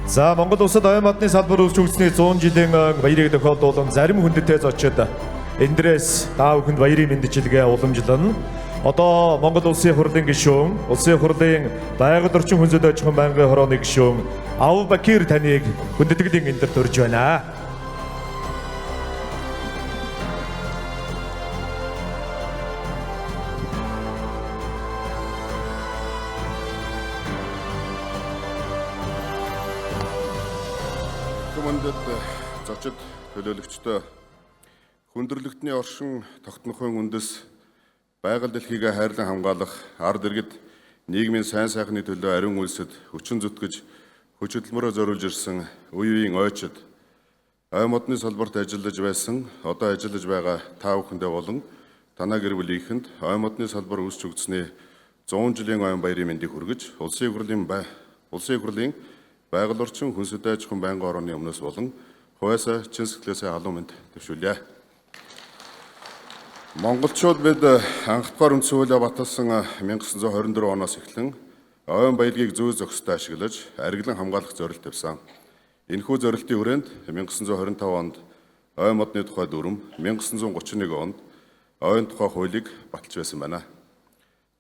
За Монгол улсад ой модны салбар үүсгэсний 100 жилийн баярыг тохиолдуулан зарим хүндэтэй зочид эндээс та бүхэнд баярын мэндчилгээ уламжлана. Одоо Монгол улсын хурлын гишүүн, улсын хурлын байгаль орчин хүнсэд аж ахуйн байнгын хорооны гишүүн Авбакир таныг хүндэтгэлийн эндэрт урьж байна. Хүмүүндэд зочид төлөөлөгчдөө хүндрэлтний оршин тогтнохын үндэс байгаль дэлхийг хайрлан хамгаалах ард иргэд нийгмийн сайн сайхны төлөө ариун үйлсэд хүчин зүтгэж хүч хөдөлмөрөөр зориулж ирсэн үеийн ойчид ой модны салбарт ажиллаж байсан одоо ажиллаж байгаа та бүхэндээ болон танай гэр бүлийнхэнд ой модны салбар үүсч өгдсөний 100 жилийн ойн баярын мэндийг хүргэж улсын хурлын байгаль орчин хүнсэд аж ахуйн байнгын хорооны өмнөөс болон хувьяасаа чин сэтгэлээсээ халуун мэнд төвшүүлье. Монголчууд бид анхдугаар үндсэн хуулиа баталсан 1924 оноос эхлэн ойн баялагийг зүй зохистой ашиглаж арилан хамгаалах зорилт тавьсан. Энэхүү зорилтын хүрээнд 1925 онд ой модны тухай дүрм, 1931 онд ойн тухай хуулийг баталж байсан байна.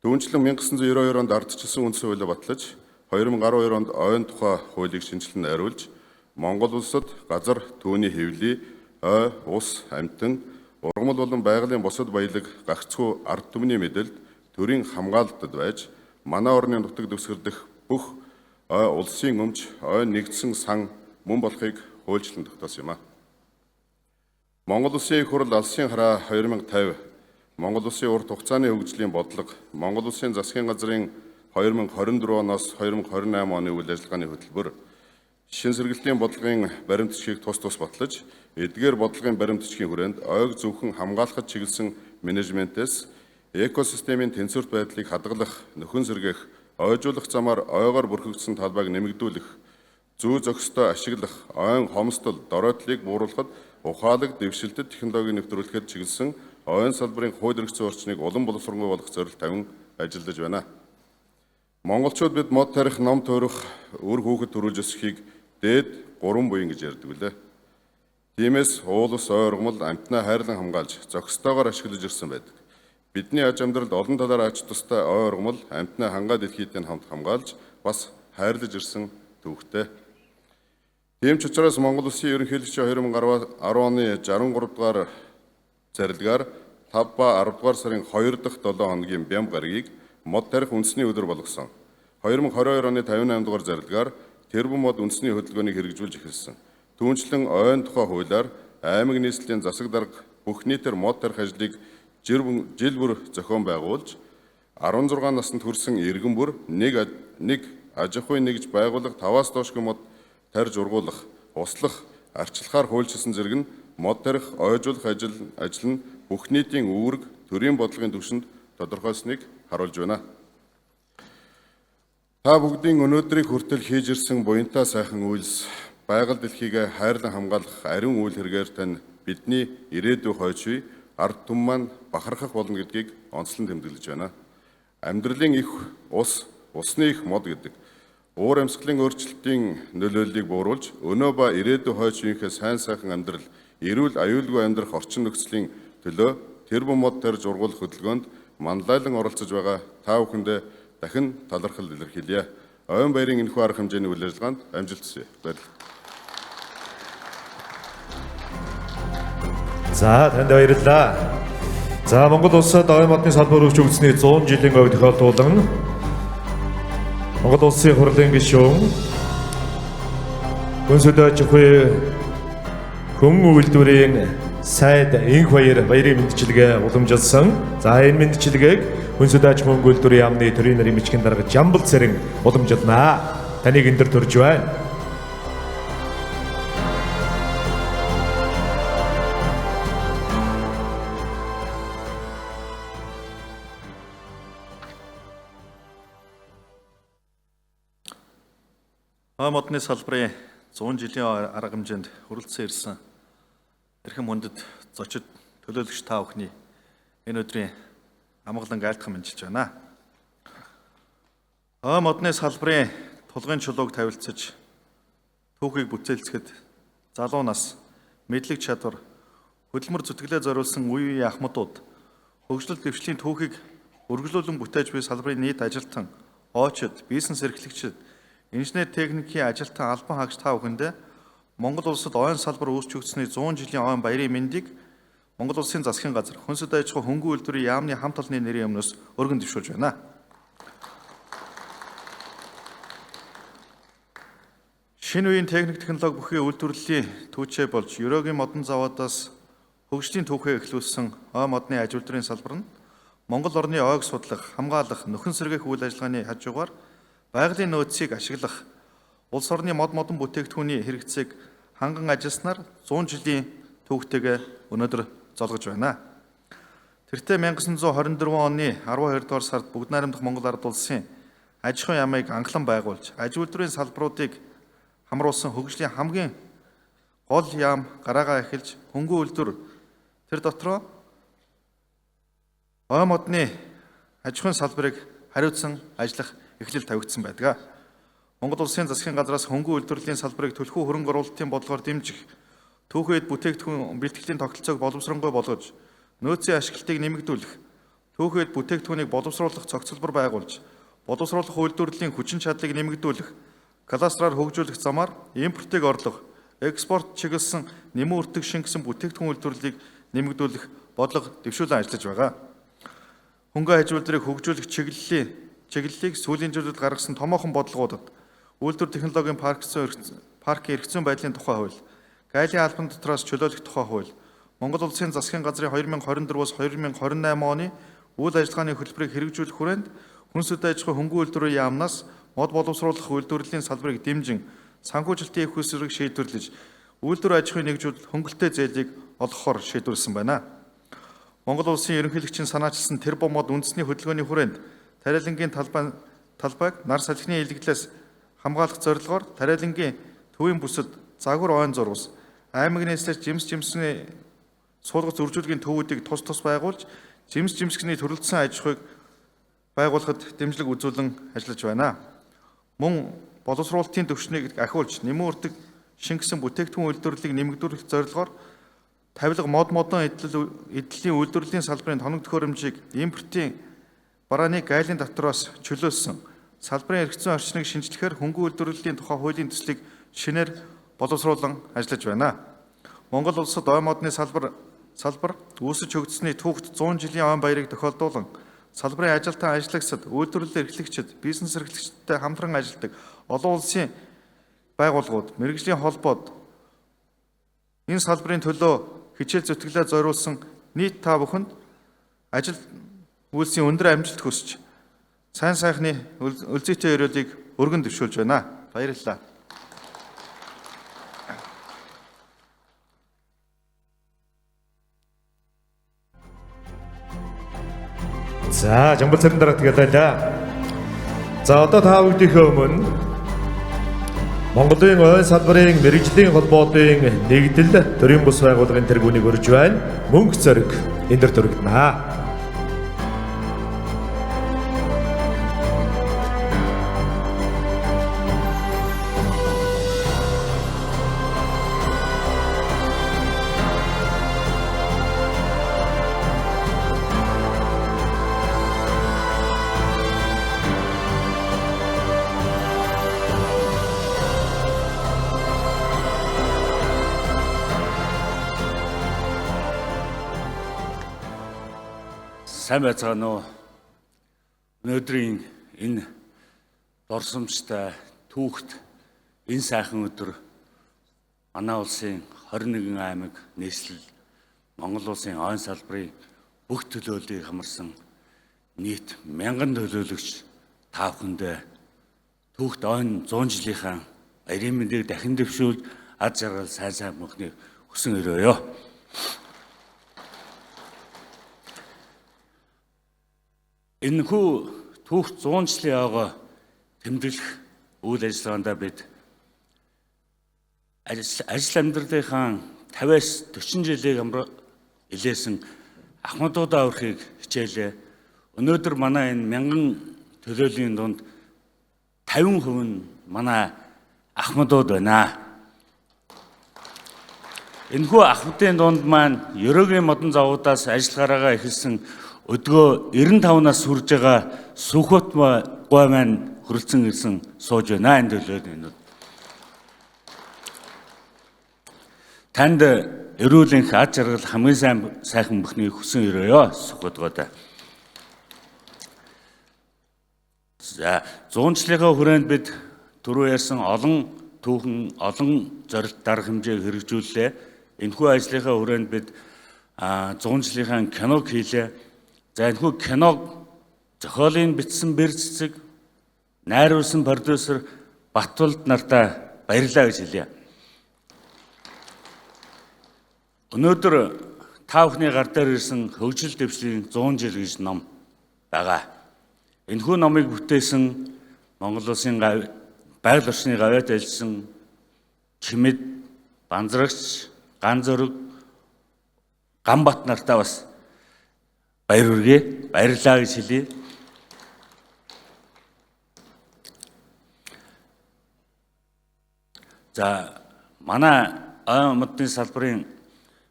Түүнчлэн 1992 онд ардчилсан үндсэн хуулиа батлаж 2012 онд ойн тухай хуулийг шинжилэн найруулж Монгол улсад газар түүний хэвлэл, ой, ус, амьтан, ургамал болон байгалийн бусад баялаг гагцхүү ард түмний мэдэлд төрийн хамгаалалтад байж манай орны нутаг дэвсгэр бүх ой улсын өмч, ой нэгдсэн сан мөн болохыг хуульчлан тогтоосон юм а. Монгол улсын их хурл алсын хараа 2050, Монгол улсын урт хугацааны хөгжлийн бодлого, Монгол улсын засгийн газрын 2024 оноос 2028 оны үйл ажиллагааны хөтөлбөр, шин сэргэлтийн бодлогын баримтчгийг тус батлаж, эдгээр бодлогын баримтчгийн хүрээнд ойг зөвхөн хамгаалахад чиглэсэн менежментээс экосистемийн тэнцвэрт байдлыг хадгалах, нөхөн сэргээх, ойжуулах замаар ойгоор бүрхэгдсэн талбайг нэмэгдүүлэх, зүй зохистой ашиглах, ойн хомсдол, доройтлыг бууруулахад ухаалаг дэвшилтэд технологийн нэвтрүүлэхэд чиглэсэн ойн салбарын хууль эрхцэн орчныг улам боловсронгуй болгох зорилт тавин ажиллаж байна. Монголчууд бид мод тарих, ном туурах, үр хүүхэд төрүүлж өсөхийг дээд 3 буян гэж ярьдаг үлээ. Тиймээс уул ус ой ургамал амьтнаа хайрлан хамгаалж зохистойгоор ашиглаж ирсэн байдаг. Бидний аж амьдралд олон талаар ач тустай ой ургамал амьтнаа хангаа дэлхийдээ хамт хамгаалж бас хайрлаж ирсэн түүхтэй. Тийм ч учраас Монгол Улсын ерөнхийлөгчийн 2010 оны 63 дугаар зарилгаар 5 ба 10 дугаар сарын 2 дахь 7 хоногийн бям гарагийг мод тарих үндэсний өдөр болгосон. 2022 оны 58 дугаар зарилгаар тэрбум мод үндэсний хөдөлгөөнийг хэрэгжүүлж эхэлсэн. Түүнчлэн ойн тухай хуулиар аймаг нийслэлийн засаг дарга бүх нийтээр мод тарих ажлыг жил бүр зохион байгуулж 16 наснд хүрсэн иргэн бүр нэг аж ахуйн нэгж байгууллага 5-аас доошгүй мод тарж ургуулах, услах, арчлахаар хуульчилсан зэрэг нь мод тарих ойжуулах ажил нь бүх нийтийн үүрэг, төрийн бодлогын түвшинд тодорхойлсныг харуулж байна. Та бүгдийн өнөөдрийг хүртэл хийж ирсэн буянтай сайхан үйлс, байгаль дэлхийг хайрлан хамгаалах ариун үйл хэрэгээр тань бидний ирээдүйн хойч үе ард түмэн маань бахархах болно гэдгийг онцлон тэмдэглэж байна. Амьдралын их ус, усны их мод гэдэг уур амьсгалын өөрчлөлтийн нөлөөллийг бууруулж өнөө ба ирээдүйн хойч үеийнхээ сайн сайхан амьдрал, эрүүл аюулгүй амьдрах орчин нөхцөлийн төлөө тэрбум мод тарж ургуулах хөдөлгөөнд манлайлан оролцож байгаа та бүхэндээ дахин талархал илэрхийлье. Ойн баярын энэхүү арга хэмжээний үйл ажиллагаанд амжилт хүсье. Баярлалаа. За танд баярлалаа. За Монгол улсад ойн модны салбар өгч өгсөний 100 жилийн өвд тохиолдуулан Монгол улсын хурлын гишүүн Гүнсүд аж ахуй хүн үйлдвэрийн сайд энх баярын мэндчилгээ уламжилсан. За энэ мэндчилгээг Гүнсүд аж ахуйн үйлдвэрийн яамны төрийн нэрийн бичгийн дарга Жамбал Цэрэн уламжилнаа. Таныг энэ төр төрж байна. Ойн модны салбарын 100 жилийн арга хэмжээнд хүрэлцэн ирсэн эрхэм хүндэт зочид төлөөлөгч та бүхний энэ өдрийн амгалан айлтган мэдчилж байна. Ойн модны салбарын тулгын чулууг тавилцаж түүхийг бүтээлцэхэд залуу нас, мэдлэг чадвар, хөдөлмөр зүтгэлээ зориулсан үе үеийн ахмадууд хөгжлөлт дэвшлийн түүхийг үргэлжлүүлэн бүтээж буй салбарын нийт ажилтан, оочид, бизнес эрхлэгчид, инженер техникийн ажилтан албан хаагч та бүхэндээ Монгол улсад ойн салбар үүсч өгсөний 100 жилийн ойн баярын мэндийг Монгол улсын засгийн газар Хүнсүд аж ахуй хөнгөн үйлдвэрийн яамны хамт олонны нэрийн өмнөөс өргөн дэвшүүлж байна. Шинэ үеийн техник технологи бүхий үйлдвэрлэлийн түүчээ болж Ерөөгийн модон заводоос хөгжлийн түүхээ эхлүүлсэн ойн модны аж үйлдвэрийн салбар нь Монгол орны ойг судлах, хамгаалах, нөхөн сэргээх үйл ажиллагааны хажуугаар байгалийн нөөцийг ашиглах, улс орны модон бүтээгдэхүүний хэрэгцээг ханган ажилласнаар 100 жилийн түүхтэйгээ өнөөдөр золгож байна. Тэртээ 1924 оны 12 дугаар сард Бүгд найрамдах Монгол Ард улсын аж ахуйн яамыг анхлан байгуулж, аж үйлдвэрийн салбаруудыг хамруулсан хөгжлийн хамгийн гол яам гараагаа эхэлж хөнгөн үйлдвэр тэр дотроо ойн модны аж ахуйн салбарыг хариуцсан ажиллах эхлэл тавигдсан байдаг. Монгол улсын засгийн газраас хөнгөн үйлдвэрлэлийн салбарыг төлхөө хөрөнгө оруулалтын бодлогоор дэмжих, түүхэд бүтээгдэхүүн бэлтгэлийн тогтолцоог боловсронгуй болгож, нөөцийн ашиглалтыг нэмэгдүүлэх, түүхэд бүтээгдэхүүнийг боловсруулах цогцлбор байгуулж, боловсруулах үйлдвэрлэлийн хүчин чадлыг нэмэгдүүлэх, кластераар хөгжүүлэх замаар импортыг орлох, экспорт чиглэсэн нэмэн үртэг шингэсэн бүтээгдэхүүн үйлдвэрлэлийг нэмэгдүүлэх бодлого дэвшүүлэн ажиллаж байгаа. Хөнгөн аж үйлдвэрийг хөгжүүлэх чиглэлийг сүүлийн жилд гаргасан томоохон бодлогуудад үйлдвэр технологийн паркийн эрх зүйн байдлын тухай хууль, гайлын албан дотроос чөлөөлөх тухай хууль, Монгол улсын засгийн газрын 2024-оос 2028 оны үйл ажиллагааны хөтөлбөрийг хэрэгжүүлэх хүрээнд Хүнсүд аж ахуй хөнгөн үйлдвэрийн яамнаас мод боловсруулах үйлдвэрлэлийн салбарыг дэмжин санхүүжилтийн их усрыг шийдвэрлэж үйлдвэр аж ахуйн нэгжүүд хөнгөлтэй зээлийг олгохоор шийдвэрлсэн байна. Монгол улсын ерөнхийлөгчийн санаачилсан тэрбум мод үндэсний хөдөлгөөний хүрээнд тариалангийн талбайг нар салхины илэгдлээс хамгаалах зорилгоор тариалангийн төвийн бүсэд загвар ойн зурвас, аймаг нийслэл жимсний суулгац үржүүлгийн төвүүдийг тус байгуулж, жимсгний төрөлдсөн аж ахуйг байгуулахад дэмжлэг үзүүлэн ажиллаж байна. Мөн боловсруулалтын түвшнийг ахиулж, нэмэн үртэг шингэсэн бүтээгдэхүүн үйлдвэрлэлийг нэмэгдүүлэх зорилгоор тавилга модон эдлийн үйлдвэрлэлийн салбарын тоног төхөөрөмжийг импортын барааны гайлын татвараас чөлөөлсөн салбарын эрх зүйн орчныг шинжлэхээр хөнгөн үйлдвэрлэлийн тухай хуулийн төслийг шинээр боловсруулан ажиллаж байна. Монгол улсад ой модны салбар үүсэж хөгжсөний түүхт 100 жилийн ойн баярыг тохиолдуулан салбарын ажилтан ажиллагчид, үйлдвэрлэл эрхлэгчид, бизнес эрхлэгчидтэй хамтран ажилладаг олон улсын байгууллагууд, мэргэжлийн холбоод энэ салбарын төлөө хичээл зүтгэлээ зориулсан нийт та бүхэнд ажил үйлсийн өндөр амжилт хүсэж сайн сайхны үлзийтэй өрөөлийг өргөн дэвшүүлж байна. Баярлалаа. За, жамбал царин дараа тэгээд байлаа. За, одоо та бүгдийнхээ өмнө Монголын ойн салбарын мэргэжлийн холбоотын нэгдэл төрийн бус байгууллагын тэргүүнийг өрж байна. Мөнгө зэрэг энэ төр төрөгдөнө. Сайн байцгаана уу. Өнөөдрийн энэ дорсомжтой түүхт энэ сайхан өдөр манай улсын 21 аймаг нийслэл Монгол улсын ойн салбарын бүх төлөөллийг хамарсан нийт 1000 төлөөлөгч та бүхэндээ түүхт ойн 100 жилийнхаа баярын мэндийг дахин дэвшүүлж аз жаргал сайн мөнхнийг хүсэн өрөөё. Энэхүү түүхт 100 жилийн ойгоо тэмдэглэх үйл ажиллагаанд бид ажил амьдралынхаа 50-аас 40 жилийг илээсэн ахмадуудаа аврахыг хичээлээ. Өнөөдөр манай энэ 1000 төлөөллийн дунд 50% нь манай ахмадууд байна. Энэхүү ахмадын дунд маань Ерөөгийн модон завуудаас ажиллагаараа эхэлсэн өдгөө 95 нас хүрж байгаа Сүхбат гой маань хөрөлцөн ирсэн сууж байна энэ төлөөлөлд. Танд эрүүл энх аз жаргал хамгийн сайхан бүхнийг хүсэн өрөөё Сүхбат гойд. За 100 жилийнхаа хүрээнд бид түрүү ярьсан олон түүхэн, олон зорилт дарга хэмжээг хэрэгжүүллээ. Энэхүү ажлынхаа хүрээнд бид 100 жилийнхаа киног хийлээ. За энэхүү киног зохиолын бичсэн бэр цэцэг, найруулсан продюсер Батболд нартаа баярлалаа гэж хэлье. Өнөөдөр та бүхний гар дээр ирсэн хөгжил дэвшлийн 100 жил гэж ном байгаа. Энэхүү номыг бүтээсэн Монгол улсын байгаль орчны гавьяат ажилласан Чимэд, Банзрагч, Ган зөрөг, Ганбат нартаа бас баярлалаа гэж хэлье. За манай ойн модны салбарын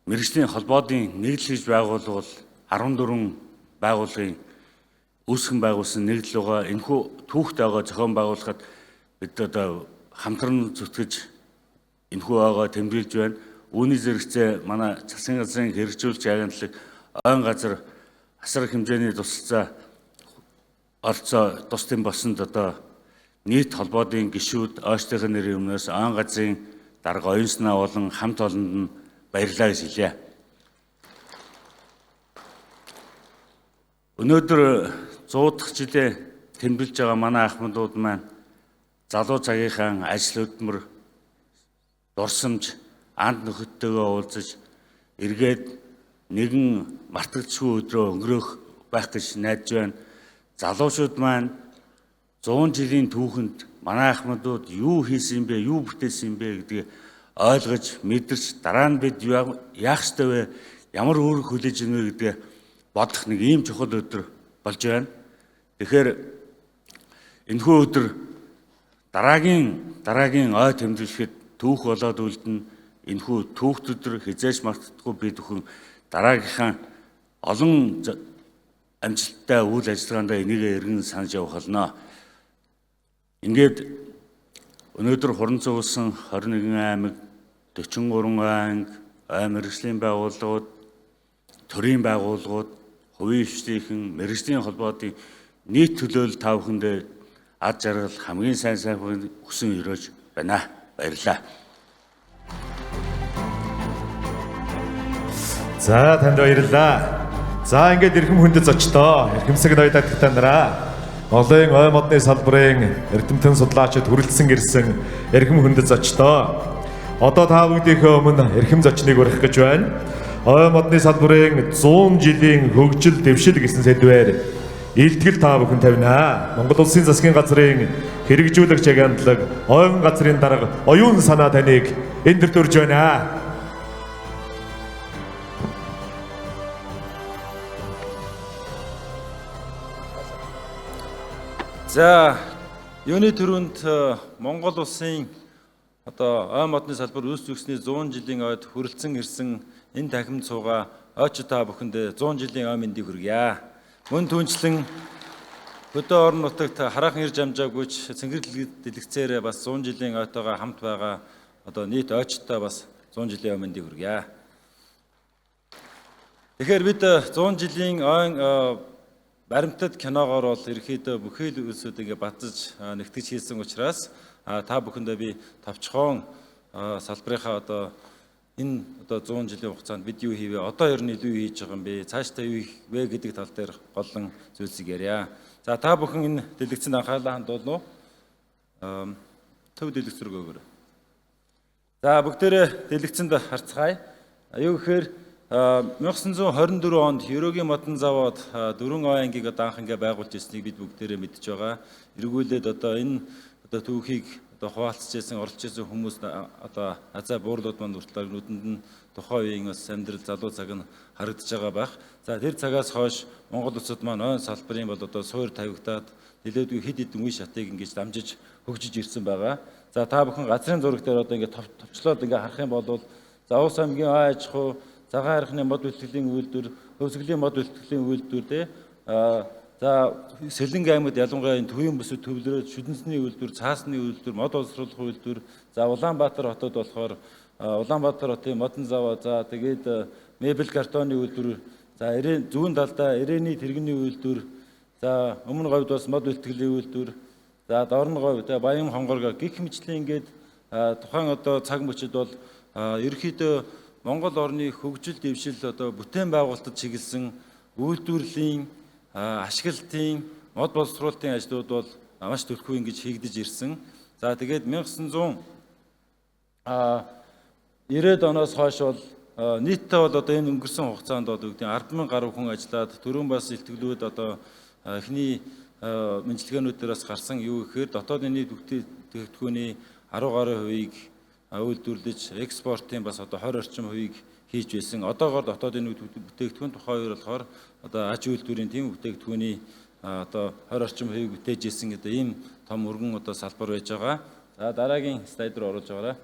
мэргэжлийн холбоодын нэгдэл гэж байгуулвал 14 байгууллагын үүсгэн байгуулсан нэгдэл байгаа. Энэхүү түүхт байгаа зохион байгуулахад бид одоо хамтран зүтгэж энэхүү байгаа тэмдэглэж байна. Үүний зэрэгцээ манай засгийн газрын хэрэгжүүлж агентлаг ойн газар асар хэмжээний тусалцаа орцоо тусдын болсонд одоо нийт холбоодын гишүүд ойчтойхын нэрийн өмнөөс ойн газрын дарга оюун санаа болон хамт олонд нь баярлалаа гэж хэлье. Өнөөдөр 100 дахь жилээ тэмдэглэж байгаа манай ахмадууд маань залуу цагийнхаа ажил хөдөлмөр дурсамж анд нөхөдтэйгээ уулзаж эргээд нэгэн мартагдчихгүй өдрөө өнгөрөх байх гэж найдаж байна. Залуучууд маань 100 жилийн түүхэнд манай ахмадууд юу хийсэн бэ, юу бүтээсэн бэ гэдгийг ойлгож, мэдэрч дараа нь бид яах ёстой вэ, ямар үүрэг хүлээж ийнэ гэдгээ бодох нэг ийм чухал өдөр болж байна. Тэгэхээр энэхүү өдөр дараагийн ой тэмдэглэхэд түүх болоод үлдэнэ. Энэхүү түүхтүүд хизээж мартдаггүй бид бүхэн дараагийнхаа олон амжилттай үйл ажиллагаанд энийг эргэн санаж явах болно. Ингээд өнөөдөр хуранцаг улсын 21 аймаг, 43 анги, ой мэргэжлийн байгууллагууд, төрийн байгууллагууд, хувийн хвшлийнхэн, мэргэжлийн холбоодын нийт төлөөлөл та бүхэндээ ад жаргал хамгийн сайн сайхныг хүсэн өрөөж байна. Баярлалаа. За танд баярлалаа. За ингээд эрхэм хүндэт зочдоо, эрхэмсэг ноёдад танараа. Монголын ой модны салбарын эрдэмтэн судлаачид хүрэлцэн ирсэн эрхэм хүндэт зочдоо. Одоо та бүгдийнхээ өмнө эрхэм зочныг урих гэж байна. Ой модны салбарын 100 жилийн хөгжил дэвшил гэсэн сэдвээр илтгэл та бүхэн тавина. Монгол Улсын засгийн газрын хэрэгжүүлэгч агентлаг ойн газрын дарга оюун санаа таныг энд төрж байна. За, юуны төрөнд Монгол улсын ой модны салбар үүс зүгсний 100 жилийн ойд хүрэлцэн ирсэн энэ тахимд суугаа ойч та бүхэнд 100 жилийн ой мэндийг хүргье. Мөн түнчлэн хөдөө орон нутагт хараахан ирж амжаагүйч цэнхэр дэлгэцээр бас 100 жилийн ойтойгоо хамт байгаа нийт ойчтой бас 100 жилийн ой мэндийг хүргье. Тэгэхээр бид 100 жилийн ойн баримтат киногоор бол ерөөхдөө бүхэл үйлсүүдийг батж нэгтгэж хийсэн учраас та бүхэндээ би товчхон салбарынхаа энэ 100 жилийн хугацаанд бид юу хийвэ? Одоо ер нь илүү хийж байгаа юм бэ? Цаашдаа юу хийх вэ гэдэг тал дээр голлон зүйлсийг ярья. За та бүхэн энэ дэлгэцэнд анхаарлаа хандуулно уу? Төв дэлгэц рүү өгөөрэй. За бүгдээрээ дэлгэцэнд харцгаая. Юу гэхээр 1924 онд Ерөөгийн модон завод 4 ой ангийг анх ингээ байгуулж ирснийг бид бүгдээрээ мэдж байгаа. Эргүүлээд энэ түүхийг хуваалцж ирсэн, оролцож ирсэн хүмүүс азаа буурлууд манд хүртэл нүдэнд нь тухайн үеийн бас амьдрал залуу цаг нь харагдаж байгаа байх. За тэр цагаас хойш Монгол улсад маань ойн салбарын бол суур тавигдаад нэлээдгүй хэд хэдэн үе шатыг ингэж дамжиж хөгжиж ирсэн байгаа. За та бүхэн газрын зураг дээр ингээ товчлоод ингээ харах юм бол Завус аймгийн ой аж ахуй, цагаан хархны мод бэлтгэлийн үйлдвэр, хөвсгөлийн мод бэлтгэлийн үйлдвэр за Сэлэнг аймагт ялангуяа энэ төвийн бүсэд төвлөрөөд шүдэнсний үйлдвэр, цаасны үйлдвэр, мод боловсруулах үйлдвэр, за Улаанбаатар хотод болохоор Улаанбаатар хотын модон завод, за тэгээд мебель картоны үйлдвэр, за зүүн талдаа ирээний тэрэгний үйлдвэр, за өмнө говьд бас мод бэлтгэлийн үйлдвэр, за дорн говь, Баян хонгорго гих мэтлийн ингээд тухайн цаг мөчид бол ерөөхдөө Монгол орны хөгжил дэвшил бүтээн байгуулалтад чиглэсэн үйлдвэрлэлийн, ашиглалтын, мод боловсруулалтын ажлууд бол маш төлхөө ингэж хийгдэж ирсэн. За тэгээд 1990-ад оноос хойш бол нийтдээ бол энэ өнгөрсөн хугацаанд 10,000 гаруй хүн ажиллаад төрөн бас илтгэлүүд эхний мэдлэгээнүүд дээрээс гарсан. Юу гэхээр дотоодын нийт бүтээгдэхүүний 10 гаруй хувийг үйлдвэрлэж экспортын бас 20 орчим хувийг хийж байсан. Одоогоор дотоодын бүтээгдэхүүн тухай үеэр болохоор аж үйлдвэрийн тийм бүтээгдэхүүний 20 орчим хувийг бүтээж ирсэн гэдэг ийм том өргөн салбар байж байгаа. За дараагийн слайд руу оруулж байгаарай.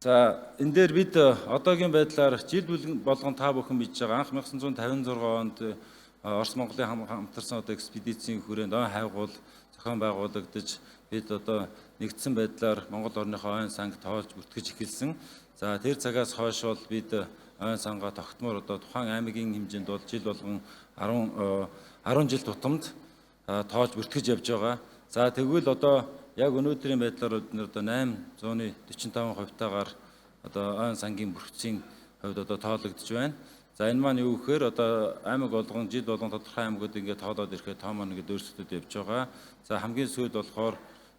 За энэ дээр бид одоогийн байдлаар жил болгон та бүхэн мэдж байгаа. Анх 1956 онд Орос Монголын хамтарсан экспедицийн хүрээнд ой хайгуул зохион байгуулагдаж бид нэгдсэн байдлаар Монгол орныхоо ойн санг тоолж бүртгэж эхэлсэн. За тэр цагаас хойш бол бид ойн сангаа тогтмоор тухайн аймгийн хэмжээнд бол жил болгон 10 жил тутамд тоолж бүртгэж явж байгаа. За тэгвэл яг өнөөдрийн байдлаар бид 845 хувьтаагаар ойн сангийн бүрхцийн хувьд тоологдож байна. За энэ маань юу гэхээр аймаг болгон жил болгон тодорхой аймагуд ингээд тоолоод ирэхэд тоо маань ингээд өөрсдөд явж байгаа. За хамгийн сүүлд болохоор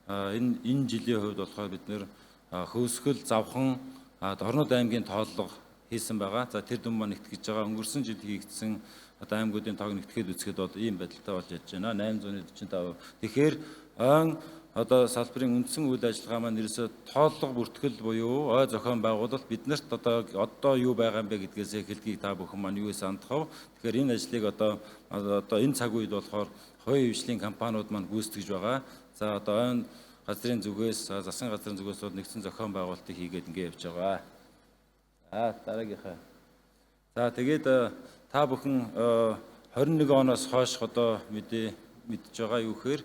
энэ жилийн хувьд болохоор бид нэр хөөсгөл завхан Орнод аймгийн тооллого хийсэн байгаа. За тэр дүн маань нэгтгэж байгаа. Өнгөрсөн жил хийгдсэн аймагуудын тоог нэгтгэхэд үзэхэд бол ийм байдалтай болж яж байна. 845. Тэгэхээр ойн салбарын үндсэн үйл ажиллагаа маань ерөөсөө тооллого бүртгэл буюу ой зохион байгуулалт биднэрт юу байгаа юм бэ гэдгээс эхэлдгийг та бүхэн маань юу сандах вэ? Тэгэхээр энэ ажлыг энэ цаг үед болохоор хувийн хвшлийн компаниуд маань гүйцэтгэж байгаа. За ойн газрын зүгээс засгийн газрын зүгээс бол нэгдсэн зохион байгуулалтыг хийгээд ингээд явж байгаа. Дараагийнхаа. За тэгээд та бүхэн 21 оноос хойш одоо мэдж байгаа юу гэхээр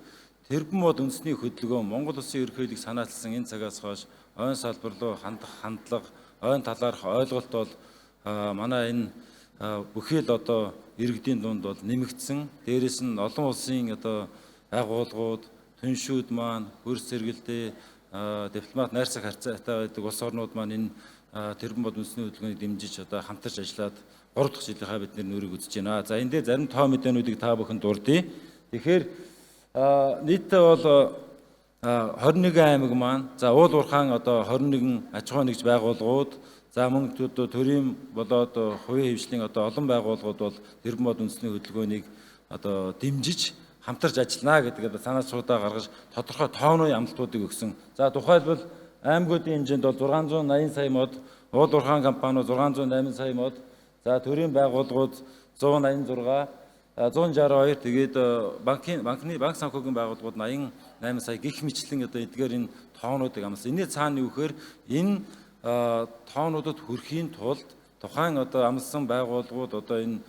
тэрбум бод үндэсний хөдөлгөөн Монгол Улсын ерөнхийлөг санаачилсан энэ цагаас хойш ойн салбар руу хандах хандлага, ойн талаарх ойлголт бол манай энэ бүхий л одоо иргэдийн дунд бол нэмэгдсэн. Дээрээс нь олон улсын одоо байгууллагууд, түншүүд маань, хөрс зэрэгэлдээ дипломат найрсаг харьцаатай байдаг улс орнууд маань энэ тэрбум бод үндэсний хөдөлгөөнийг дэмжиж одоо хамтарч ажиллаад 3 дахь жилийнхаа бид нэрийг үзэж байна. За энэ дээр зарим тоо мэдээнүүдийг та бүхэн дурдъя. Тэгэхээр нийтдээ бол 21 аймаг маань за уул уурхаан одоо 21 аж ахуй нэгж байгууллагууд за мөн төрийн болоод хувийн хвшлийн одоо олон байгууллагууд бол тэрбум бод үндэсний хөдөлгөөнийг одоо дэмжиж хамтарч ажиллана гэдэг санаа суудаа гаргаж тодорхой тооны амлалтуудыг өгсөн. За тухайлбал аймагуудын хэмжээнд бол 680 сая мод, уул уурхаан компаниуд 608 сая мод, за төрийн байгууллагууд 186, 162 тэгээд банк санхүүгийн байгууллагууд 88 сая гих мэтлэн одоо эдгээр энэ тоонуудыг амласан. Энэний цаана юу гэхээр энэ тоонуудад хүрэхийн тулд тухайн одоо амлсан байгууллагууд одоо энэ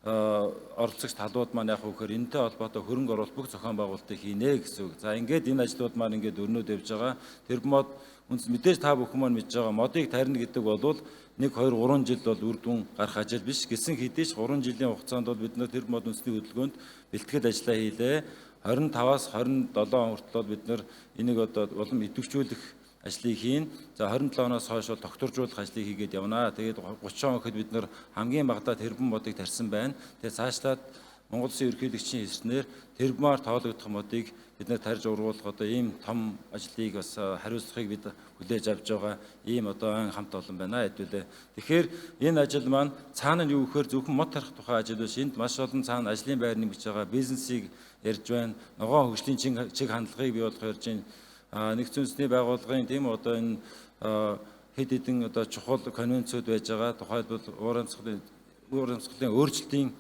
оролцогч талууд маань яг үхээр энэтэй холбоотой хөрөнгө оруулалт бүх зохион байгуулалтыг хийнэ гэсэн үг. За ингээд энэ ажлууд маань ингээд өрнөд явж байгаа. Тэр мод үнс мэдээж та бүхэн маань мэдж байгаа модыг тарина гэдэг бол 1, 2, 3 жил бол үр дүн гарах ажил биш. Гэсэн хэдий ч 3 жилийн хугацаанд бол бид нэр тэр мод үндэсний хөдөлгөөнд бэлтгэл ажиллаа хийлээ. 25-аас 27 хүртэл бид нэр энийг одоо улам идэвхжүүлэх ажлыг хийн. За 27 оноос хойш бол докторжуулах ажлыг хийгээд явна. Тэгээд 30 он гэхэд бид нэр хамгийн багадаа тэрбум модыг тарьсан байна. Тэгээд цаашлаад Монгол Улсын ерөнхийлөгчийн эсрэнээр тэрбумаар тоологдох модыг бид нэр тарьж ургуулах одоо ийм том ажлыг бас хариуцлагыг бид хүлээж авч байгаа ийм одоо хамт олон байна хэдүүлээ. Тэгэхээр энэ ажил маань цаана нь юу гэхээр зөвхөн мод тарих тухай ажил биш. Энд маш олон цаана ажлын байр нэмж байгаа, бизнесийг ярьж байна. Ногоон хөгжлийн чиг хандлагыг бий болгох ярьж байна. Нэгдсэн үндэсний байгууллагын тийм одоо энэ хэд хэдэн одоо чухал конвенцүүд байж байгаа. Тухайлбал уур амьсгалын өөрчлөлтийн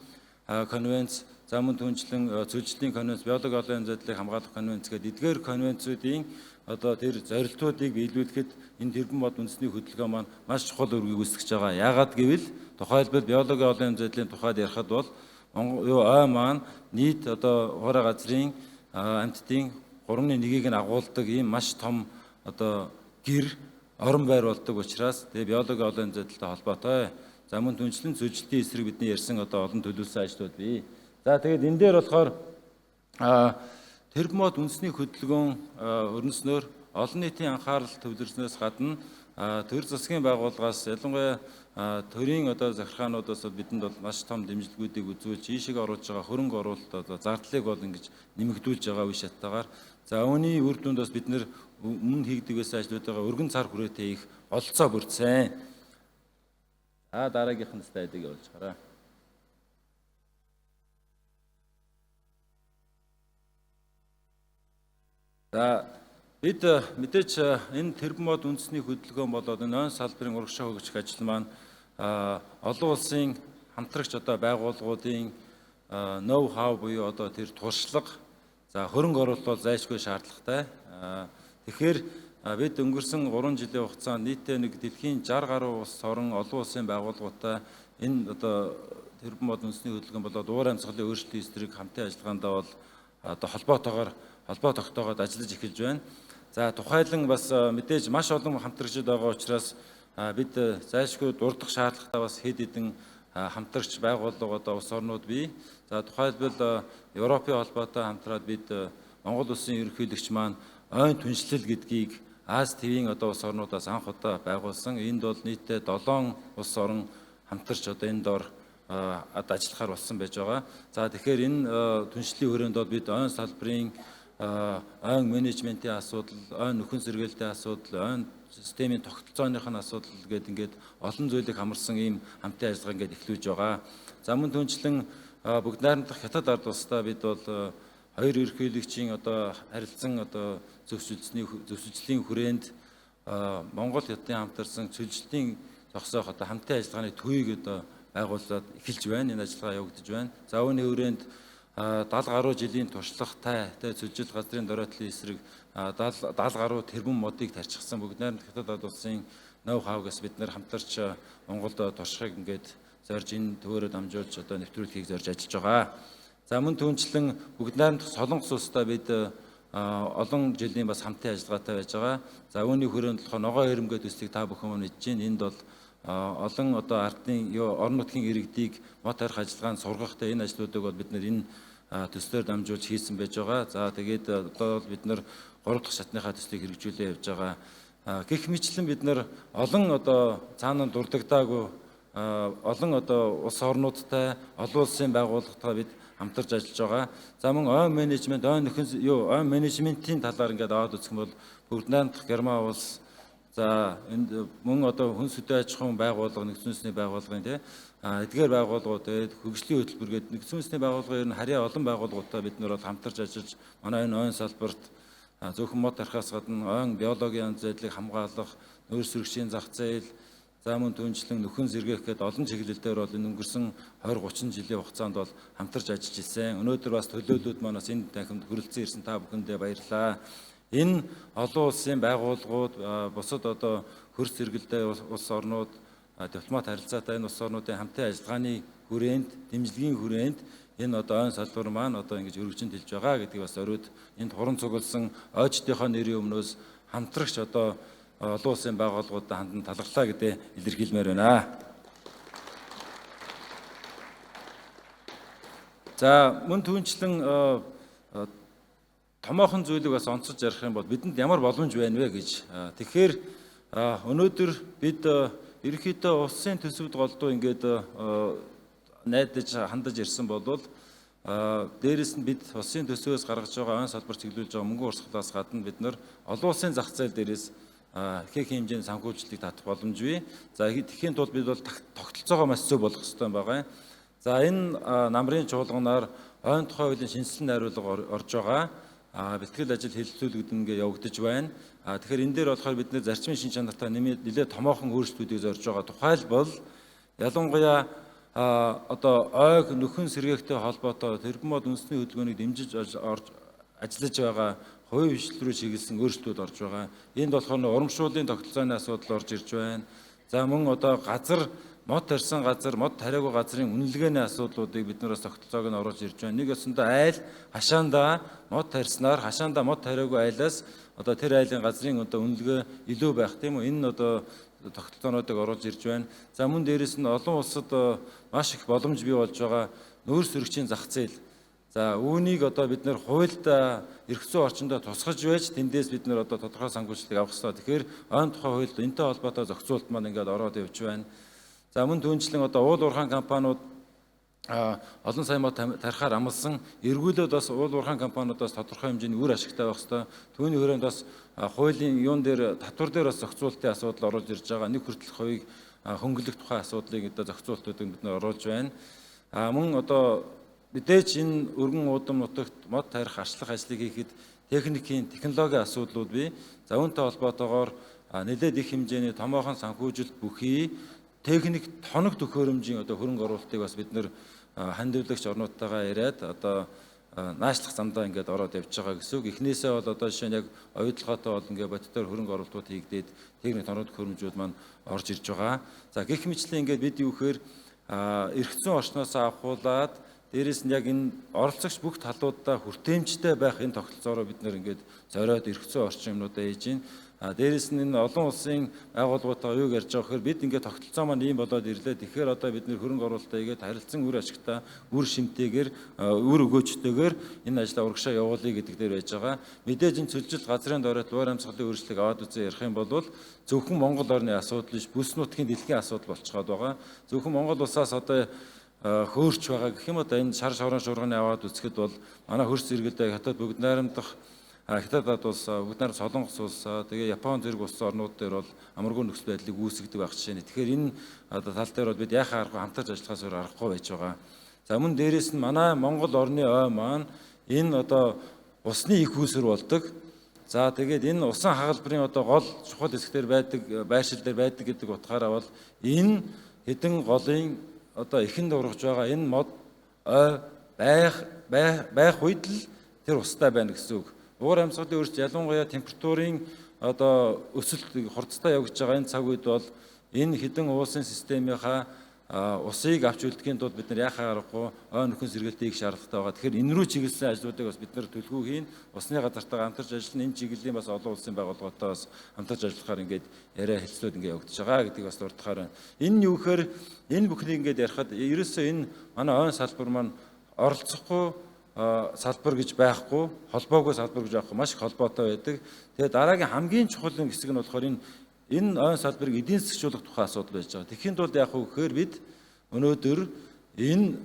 конвенц, за мөн түнчлэн цөлжлийн конвенц, биологи олон янзлалыг хамгаалах конвенц гэдэг эдгээр конвенцүүдийн одоо тэр зорилтуудыг биелүүлэхэд энэ тэрбум бод үндэсний хөдөлгөөн маань маш чухал үүргийг үүсгэж байгаа. Яагаад гэвэл тухайлбал биологи олон янзлалын тухайд ярихад бол ой маань нийт одоо хуурай газрын амьтдын 3.1-ийг нь агуулдаг ийм маш том одоо гэр орон байр болдог учраас тэгээ биологи олон янзлалтай холбоотой. За мөн түнчлэн цөлжлийн эсрэг бидний ярьсан одоо олон төлөвлөсөн ажлууд бий. За тэгээд энэ дээр болохоор тэрбум бод үндэсний хөдөлгөөн өрнөснөөр олон нийтийн анхаарал төвлөрснөөс гадна төр засгийн байгууллагаас ялангуяа төрийн одоо захиргаануудаас бидэнд бол маш том дэмжлэгүүдийг үзүүлж ийшээ оруулж байгаа хөрөнгө оруулалт одоо зардлыг бол ингэж нэмэгдүүлж байгаа үе шаттайгаар за үүний үр дүнд бас бид нэр өмнө хийгдэг байсан ажлуудаа өргөн цар хүрээтэй их олцоо бүрдсэн. Дараагийнх нь слайдыг явуулж хараа. За бид мэдээж энэ тэрбум бод үндэсний хөдөлгөөн болоод энэ ойн салбарын урагшаа хөгжих ажил маань олон улсын хамтрагч одоо байгууллагуудын ноу хау буюу одоо тэр туршлага за хөрөнгө оруулалт бол зайлшгүй шаардлагатай. Тэгэхээр бид өнгөрсөн 3 жилийн хугацаанд нийтдээ нэг дэлхийн 60 гаруй улс орон олон улсын байгууллагуудаа энэ одоо тэрбум бод үндэсний хөдөлгөөн болоод уур амьсгалын өөрчлөлтийн эсрэг хамтын ажиллагаанд бол одоо холбоо тогтоогоод ажиллаж эхэлж байна. За тухайлан бас мэдээж маш олон хамтрагчид байгаа учраас бид зайлшгүй дурдах шаардлагатай бас хэд хэдэн хамтрагч байгууллага одоо улс орнууд бий. За тухайлбал Европын холбоотой хамтраад бид Монгол Улсын ерөнхийлөгч маань ойн түншлэл гэдгийг Аз ТV-ийн одоо улс орнуудаас анх удаа байгуулсан. Энд бол нийтдээ 7 улс орн хамтарч одоо энэ дор ажиллахаар болсон байж байгаа. За тэгэхээр энэ түншлийн хүрээнд бол бид ойн салбарын ойн менежментийн асуудал, ойн нөхөн сэргээлтийн асуудал, ойн системийн тогтолцооных нь асуудал гэдэг ингээд олон зүйлийг хамарсан ийм хамтын ажиллагаа ингээд эхлүүлж байгаа. За мөн түнчлэн бүгд найрамдах хятад ард улстай бид бол хоёр ерөнхийлөгчийн одоо харилцан одоо зөвшөлтлийн хүрээнд Монгол Хятадын хамтарсан цөлжлийн зогсоох одоо хамтын ажиллагааны төвийг одоо байгуулад эхэлж байна. Энэ ажиллагаа явагдаж байна. За үүний хүрээнд 70 гаруй жилийн туршлагатай зөвжил газрын доройтлын эсрэг 70 гаруй тэрбум модыг тарьчихсан бүгд найрамд хятад улсын ноу хавгаас бид нэр хамтарч Монголд туршихыг ингээд зорж энэ төвөөрөө дамжуулж одоо нэвтрүүлэхийг зорж ажиллаж байгаа. За мөн түүнчлэн бүгд найрамдах Солонгос улстай бид олон жилийн бас хамтын ажиллагаатай байж байгаа. За үүний хүрээнд болохоор ногоо ирэмгээд төслийг та бүхэн мэдж байна. Энд бол олон одоо ардын орон нутгийн иргэдийг мод тарих ажиллагаанд сургахтай энэ ажлуудыг бол бид нэр энэ төслөөр дамжуулж хийсэн байж байгаа. За тэгээд одоо бид нар 3 дахь шатныхаа төслийг хэрэгжүүлээ явж байгаа. Гэх мэтлэн бид нар олон одоо цаана дурддагдаагүй олон одоо улс орнуудтай олон улсын байгууллагатай бид хамтарч ажиллаж байгаа. За мөн ойн менежмент, ойн менежментийн талаар ингээд аваад үзэх юм бол бүгд найрамдах Герман улс, за энд мөн одоо хүн сүдэн аж ахуйн байгууллага, нэгдсэн үндэсний байгууллагын эдгээр байгууллагууд, хөгжлийн хөтөлбөр гэдэг нэгдсэн үндэсний байгууллагын ер нь харьяа олон байгууллагуудтай бид нар бол хамтарч ажиллаж манай энэ ойн салбарт зөвхөн мод тарихаас гадна ойн биологийн байдлыг хамгаалах, нөөц сөрөгчийн зах зээл, за мөн түнчлэн нөхөн сэргээх гэдэг олон чиглэлээр бол энэ өнгөрсөн 20-30 жилийн хугацаанд бол хамтарч ажиллаж ирсэн. Өнөөдөр бас төлөөллүүд маань бас энэ танхимд хүрэлцэн ирсэн та бүхэндээ баярлалаа. Энэ олон улсын байгууллагууд, бусад одоо хөрс зэрэгэлдээ улс орнууд, дипломат харилцаатай энэ улс орнуудын хамтын ажиллагааны хүрээнд, дэмжлэгийн хүрээнд энэ одоо ойн салбар маань одоо ингэж өргөжинд хэлж байгаа гэдгийг бас оройд энд хуран цугласан ойчдынхоо нэрийн өмнөөс хамтрагч одоо олон улсын байгууллагуудад хандан талархлаа гэдэг илэрхийлмээр байна. За мөн түүнчлэн томоохон зүйлийг бас онцолж ярих юм бол бидэнд ямар боломж байна вэ гэж. Тэгэхээр өнөөдөр бид ерөнхийдөө улсын төсөвд голдуу ингээд найдаж хандаж ирсэн болвол дээрэс нь бид улсын төсвөөс гаргаж байгаа ойн салбар чиглүүлж байгаа мөнгөн урсгалаас гадна бид нар олон улсын зах зээл дээрээс их хэмжээний санхүүжилтийг татах боломжгүй. За тэгэхийн тулд бид бол тогтолцоогоо маш зөв болгох хэрэгтэй байгаа. За энэ намрын чуулганаар ойн тухай хуулийн шинжилсэн найруулга орж байгаа. Бэлтгэл ажил хэлэлцүүлэгд ингээ явагдаж байна. Тэгэхээр энэ дээр болохоор бид нэр зарчмын шин чанартай нэлээд томоохон өөрчлөлтүүдийг зорж байгаа. Тухайлбал ялангуяа одоо ойг нөхөн сэргээхтэй холбоотой тэрбум мод үндэсний хөдөлгөөнийг дэмжиж ажиллаж байгаа хувийн хвшил рүү чиглэсэн өөрчлөлтүүд орж байгаа. Энд болохоор урамшууллын тогтолцооны асуудал орж ирж байна. За мөн одоо газар мод тарьсан газар, мод тариагүй газрын үнэлгээний асуудлуудыг бид нараас тогтолцоог нь оруулж ирж байна. Нэг өсөндөө айл хашаандаа мод тарьснаар хашаандаа мод тариагүй айлаас одоо тэр айлын газрын одоо үнэлгээ илүү байх тийм үү? Энэ одоо тогтолцоонуудыг оруулж ирж байна. За мөн дээрэс нь олон улсад маш их боломж бий болж байгаа нөөц сөрөгчийн зах зээл. За үүнийг одоо бид нэр хуульд эрх зүйн орчиндөө тусгаж байж тэндээс бид нэр одоо тодорхой санхүүжилтийг авах хэрэгтэй. Тэгэхээр ойн тухай хуульд энэтэй холбоотой зохицуулт маань ингээд ороод явж байна. За мөн түүнчлэн одоо уул уурхайн компаниуд олон сая мод тарихаар амласан эргүүлээд бас уул уурхайн компаниудаас тодорхой хэмжээний үр ашигтай байх хэрэгтэй. Түүний хүрээнд бас хуулийн юун дээр татвар дээр бас зохицуултын асуудал оруулж ирж байгаа. Нэг хүртэлх хувийг хөнгөлөх тухай асуудлыг одоо зохицуултуудыг бид нэр оруулж байна. Мөн одоо мэдээж энэ өргөн уудам нутагт мод тарих арчлах ажлыг хийхэд техникийн технологийн асуудлууд бий. За үүнтэй холбоотойгоор нэлээд их хэмжээний томоохон санхүүжилт бүхий техник тоног төхөөрөмжийн одоо хөрөнгө оруулалтыг бас бид нэр хандивлагч орнуудтайгаа яриад одоо наашлах замдаа ингээд ороод явж байгаа гэсэн үг. Эхнээсээ бол одоо жишээ нь яг оюутлогоотой бол ингээд бодитоор хөрөнгө оруулалтууд хийгдээд техник тоног төхөөрөмжүүд маань орж ирж байгаа. За гэх мэтлэн ингээд бид юу гэхээр эрх зүйн орчноос авахуулаад дээрээс нь яг энэ оролцогч бүх талуудаа хүртээмжтэй байх энэ тогтолцоороо бид нэр ингээд зориод эрх зүйн орчин юмнуудаа хийж байна. Дээрээс нь энэ олон улсын байгууллагуудаа юу ярьж байгаа гэхээр бид ингээд тогтолцоо маань ийм болоод ирлээ. Тэгэхээр одоо бид нэр хөрөнгө оруулалтаа хийгээд харилцан үр ашигтай, үр шимтээгээр, үр өгөөчтэйгээр энэ ажлаа урагшаа явуулъя гэдэг дээр байж байгаа. Мэдээж энэ цөлжилт газрын доройт уур амьсгалын өөрчлөлийг аваад үзэн ярих юм бол зөвхөн Монгол орны асуудал биш, бүс нутгийн дэлхийн асуудал болчиход байгаа. Зөвхөн Монгол улсаас одоо хөөрч байгаа гэх юм одоо энэ шар шорон шуурганы аваад үзэхэд бол манай хөрс зэрэгэлдээ хятад бүгд найрамдах Хятад улс, бүгд найрамдах Солонгос улс, тэгээ Япон зэрэг улс орнууд дээр бол амаргүй нөхцөл байдлыг үүсгэдэг байх жишээ нь. Тэгэхээр энэ одоо тал дээр бол бид яхаа аргагүй хамтарч ажиллахаас өөр аргагүй байж байгаа. За мөн дээрэс нь манай Монгол орны ой маань энэ одоо усны их үүсвэр болдог. За тэгээд энэ усан хагалбарын одоо гол чухал хэсгээр байдаг, байршил дээр байдаг гэдэг утгаараа бол энэ хэдэн голын одоо ихэнд ургаж байгаа энэ мод ой байх үед л тэр устай байна гэсэн үг. Уур амьсгалын өөрчлөлт ялангуяа температурын одоо өсөлт хурдтай явж байгаа энэ цаг үед бол энэ хэдэн уулсын системийнхаа усыг авч үлдэхийн тулд бид нар яхаа аргагүй ой нөхөн сэргэлтийг шаардлагатай байгаа. Тэгэхээр энэ рүү чиглэсэн ажлуудыг бас бид нар төлхөө хийн. Усны газартаа хамтарч ажиллана. Энэ чиглэлийн бас олон улсын байгууллагатай бас хамтарч ажиллахаар ингээд яриа хэлцлүүд ингээд явагдаж байгаа гэдгийг бас дурдахаар байна. Энэ нь юу гэхээр энэ бүхнийг ингээд ярихад ерөөсөө энэ манай ойн салбар маань оролцохгүй салбар гэж байхгүй, холбоогүй салбар гэж байхгүй маш их холбоотой байдаг. Тэгээ дараагийн хамгийн чухал хэсэг нь болохоор энэ ойн салбарыг эдийн засгчлуулах тухай асуудал байж байгаа. Тэгэхийн тулд яах вэ гэхээр бид өнөөдөр энэ